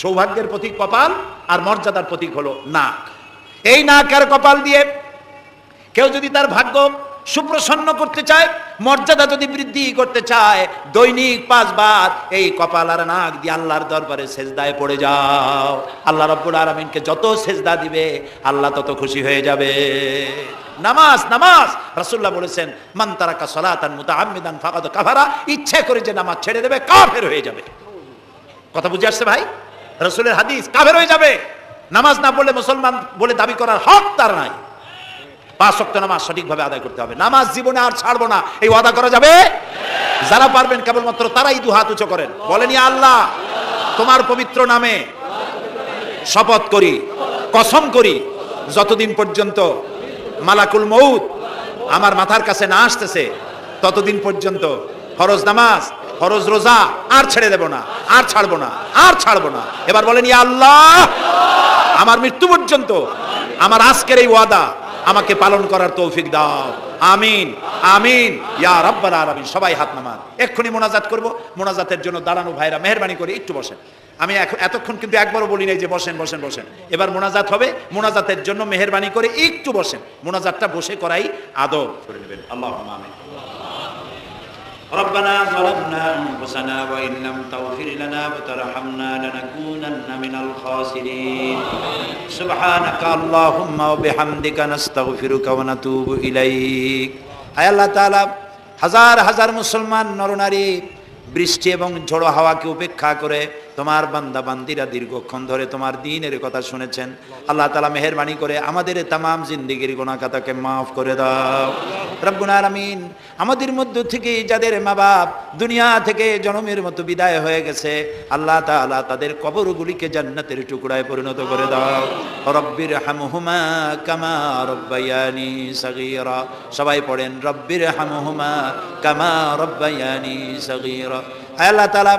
সৌভাগ্যের প্রতীক কপাল, আর মর্যাদার প্রতীক হলো নাক। এই নাক আর কপাল দিয়ে কেউ যদি তার ভাগ্য সুপ্রসন্ন করতে চায়, মর্যাদা যদি বৃদ্ধি করতে চায়, দৈনিক 5 বার এই কপাল আর নাক দিয়ে আল্লাহর দরবারে সেজদায় পড়ে যাও। আল্লাহ রাব্বুল আলামিনকে যত সেজদা দিবে আল্লাহ তত খুশি হয়ে যাবে। নামাজ, নামাজ রাসূলুল্লাহ বলেছেন মান তারাকা সালাতান মুতাআম্মিদান ফাকাদ কাফারা, ইচ্ছা করে যে নামাজ ছেড়ে দেবে কাফের হয়ে যাবে। কথা বুঝে আসছে ভাই? রাসূলের হাদিস, কাফের হয়ে যাবে। নামাজ না পড়লে মুসলমান বলে দাবি করার হক তার নাই। 5 ওয়াক্ত নামাজ সঠিকভাবে আদায় করতে হবে। নামাজ জীবনে আর ছাড়বো না, এই ওয়াদা করা যাবে? যারা পারবেন কেবলমাত্র তারাই 2 হাত উঁচু করেন, বলেন ইয়া আল্লাহ তোমার পবিত্র নামে শপথ করি, কসম করি, যতদিন পর্যন্ত মালাকুল মউত আমার মাথার কাছে না আসতেছে ততদিন পর্যন্ত ফরজ নামাজ, ফরজ রোজা আর ছেড়ে দেব না, আর ছাড়বো না, আর ছাড়বো না। এবার বলেন ইয়া আল্লাহ আমার মৃত্যু পর্যন্ত আমার আজকের এই ওয়াদা আমাকে পালন করার তৌফিক দাও। আমিন, আমিন ইয়া রাব্বাল আলামিন। সবাই হাত নামান, এক্ষুনি মোনাজাত করব। মোনাজাতের জন্য দাঁড়ানো ভাইরা মেহেরবানি করে একটু বসেন। আমি এতক্ষণ কিন্তু একবারও বলি নাই যে বসেন বসেন বসেন। এবার মোনাজাত হবে, মোনাজাতের জন্য মেহেরবানি করে একটু বসেন। মোনাজাতটা বসে করাই আদব করে নেবেন। আল্লাহুম্মা আমিন। ربنا ظلمنا أنفسنا وإن لم تغفر لنا وترحمنا لنكونن من الخاسرين سبحانك اللهم وبحمدك نستغفرك ونتوب إليك আয় আল্লাহ তাআলা, হাজার হাজার মুসলমান নরনারী বৃষ্টি এবং ঝড়ো হাওয়াকে উপেক্ষা করে তোমার বান্দা বান্দিরা দীর্ঘক্ষণ ধরে তোমার দ্বীনের কথা শুনেছেন। আল্লাহ তাআলা মেহেরবানি করে আমাদের তামাম জিন্দেগির গুনাহ খাতাকে মাফ করে দাও রব্বুল আলামিন। আমাদের মধ্য থেকে যাদের মা বাপ দুনিয়া থেকে জনমের মতো বিদায় হয়ে গেছে, আল্লাহ তাআলা তাদের কবরগুলিকে জান্নাতের টুকরায় পরিণত করে দাও। রব্বির হামহুমা কামা রব্বায়ানি সগীরা। সবাই পড়েন রব্বির হামহুমা কামা রব্বায়ানি সগীরা। আল্লাহ তাআলা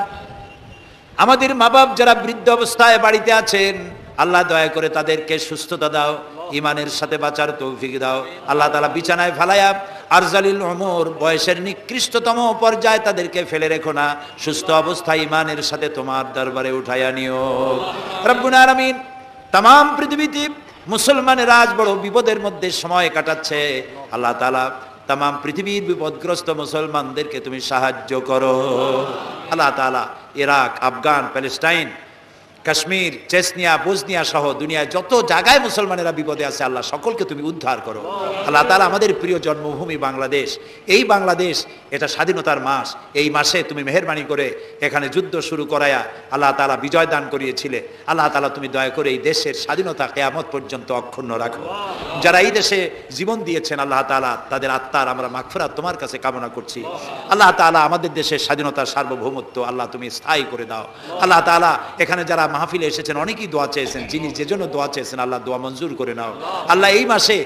আমাদের মা বাপ যারা বৃদ্ধ অবস্থায় বাড়িতে আছেন, আল্লাহ দয়া করে তাদেরকে সুস্থতা দাও, ইমানের সাথে বাঁচার তৌফিক দাও। আল্লাহ তাআলা বিছানায় ফালায়া আরজালিল উমর বয়সের নিকৃষ্টতম পর্যায়ে তাদেরকে ফেলে রেখো না, সুস্থ অবস্থায় ইমানের সাথে তোমার দরবারে উঠাইয়া নিও রব্বুল আলামিন। তাম পৃথিবীতে মুসলমানের আজ বড় বিপদের মধ্যে সময় কাটাচ্ছে। আল্লাহ তাআলা তাম পৃথিবীর বিপদগ্রস্ত মুসলমানদেরকে তুমি সাহায্য করো। আল্লাহ তাআলা Iraq, Afghan, Palestine, Kashmir, Chechnya, Bosnia সহ দুনিয়ায় যত জায়গায় মুসলমানেরা বিপদে আছে, আল্লাহ সকলকে তুমি উদ্ধার করো। আল্লাহ তাআলা আমাদের প্রিয় জন্মভূমি বাংলাদেশ, এই বাংলাদেশ এটা স্বাধীনতার মাস, এই মাসে তুমি মেহেরবানি করে এখানে যুদ্ধ শুরু করায়া আল্লাহ তাআলা বিজয় দান করিয়েছিলে। আল্লাহ তাআলা তুমি দয়া করে এই দেশের স্বাধীনতা কিয়ামত পর্যন্ত অক্ষুণ্ণ রাখো। যারা এই দেশে জীবন দিয়েছেন আল্লাহ তাআলা তাদের আত্মার আমরা মাগফিরাত তোমার কাছে কামনা করছি। আল্লাহ তাআলা আমাদের দেশের স্বাধীনতার সার্বভৌমত্ব আল্লাহ তুমি স্থায়ী করে দাও। আল্লাহ তাআলা এখানে যারা মাহফিলে এসেছেন অনেকেই দোয়া চেয়েছেন, যিনি যে জন্য দোয়া চেয়েছেন আল্লাহ দোয়া মঞ্জুর করে নাও। আল্লাহ এই মাসে,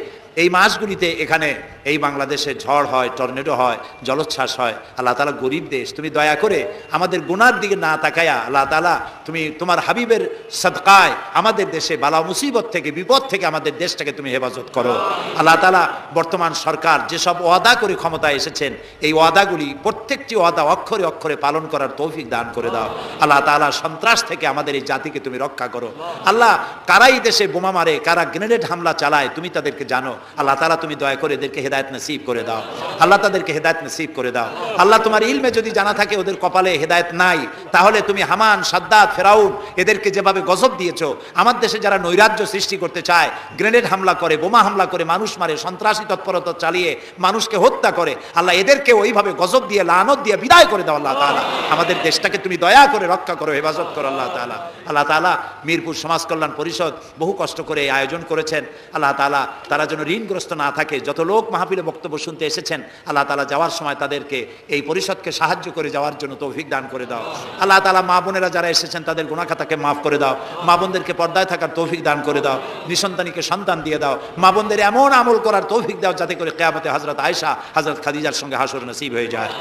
এই মাসগুলিতে এখানে এই বাংলাদেশে ঝড় হয়, টর্নেডো হয়, জলোচ্ছ্বাস হয়। আল্লাহ তাআলা গরিব দেশ, তুমি দয়া করে আমাদের গুনার দিকে না তাকায়া আল্লাহ তাআলা তুমি তোমার হাবিবের সাদকায় আমাদের দেশে বালা মুসিবত থেকে, বিপদ থেকে আমাদের দেশটাকে তুমি হেফাজত করো। আল্লাহ তাআলা বর্তমান সরকার যেসব ওয়াদা করে ক্ষমতায় এসেছেন, এই ওয়াদাগুলি প্রত্যেকটি ওয়াদা অক্ষরে অক্ষরে পালন করার তৌফিক দান করে দাও। আল্লাহ তাআলা সন্ত্রাস থেকে আমাদের এই জাতিকে তুমি রক্ষা করো। আল্লাহ কারা এই দেশে বোমা মারে, কারা গ্রেনেড হামলা চালায় তুমি তাদেরকে জানো। আল্লাহ তাআলা তুমি দয়া করে এদেরকে হেদায়েত নসিব করে দাও। আল্লাহ তাদেরকে হেদায়েত নসিব করে দাও। আল্লাহ তোমার ইলমে যদি জানা থাকে ওদের কপালে হেদায়েত নাই, তাহলে তুমি হামান, সাদ্দাত, ফেরাউন এদেরকে যেভাবে গজব দিয়েছো, আমার দেশে যারা নৈরাজ্য সৃষ্টি করতে চায়, গ্রেনেড হামলা করে, বোমা হামলা করে, মানুষ মারে, সন্ত্রাসী তৎপরতা চালিয়ে মানুষকে হত্যা করে, আল্লাহ এদেরকে ওইভাবে গজব দিয়ে, লানত দিয়ে বিদায় করে দাও আল্লাহ তাআলা। আমাদের দেশটাকে তুমি দয়া করে রক্ষা করো, হেফাজত করো আল্লাহ তাআলা। আল্লাহ তাআলা মিরপুর সমাজ কল্যাণ পরিষদ বহু কষ্ট করে এই আয়োজন করেছেন। আল্লাহ তাআলা তারা যেন ঋণগ্রস্ত না থাকে। যত লোক মাহফিলে বক্তব্য শুনতে এসেছেন, আল্লাহ তাআলা যাওয়ার সময় তাদেরকে এই পরিষদকে সাহায্য করে যাওয়ার জন্য তৌফিক দান করে দাও। আল্লাহ তাআলা মা বোনেরা যারা এসেছেন তাদের গুনাহ খাতাকে মাফ করে দাও। মা বোনদেরকে পর্দায় থাকার তৌফিক দান করে দাও। নিঃসন্তানীকে সন্তান দিয়ে দাও। মা বোনদের এমন আমল করার তৌফিক দাও যাতে করে কিয়ামতে হযরত আয়েশা, হযরত খাদিজার সঙ্গে হাসর নসিব হয়ে যায়।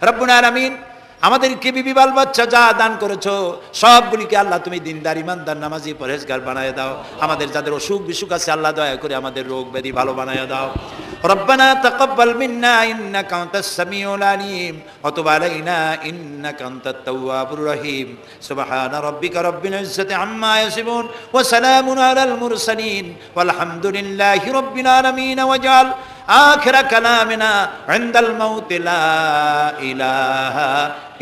রব্বুল আলামিন, আমাদেরকে বিবি বাল বাচ্চা যা দান করেছো সবগুলিকে আল্লাহ তুমি দিনদার, ইমানদার, নামাজি, পরহেজগার বানায় দাও। আমাদের যাদের অসুখ বিসুখ আছে আল্লাহ দয়া করে আমাদের রোগ ব্যাধি ভালো বানায় দাও। রব্বানা তাকাব্বাল মিন্না ইন্নাকা আনতাস সামিউল আলিম ওয়া তুব আলাইনা ইন্নাকা আনতাত তাওয়াবুর রহিম। সুবহানা রাব্বিকা রাব্বিল ইজ্জাতি আম্মা ইয়াসিফুন ওয়া সালামুন আলাল মুরসালিন ওয়ালহামদুলিল্লাহি রাব্বিল আলামিন। ওয়াজআল আখিরা কালামিনা ইনদাল মাউতি লা ইলাহা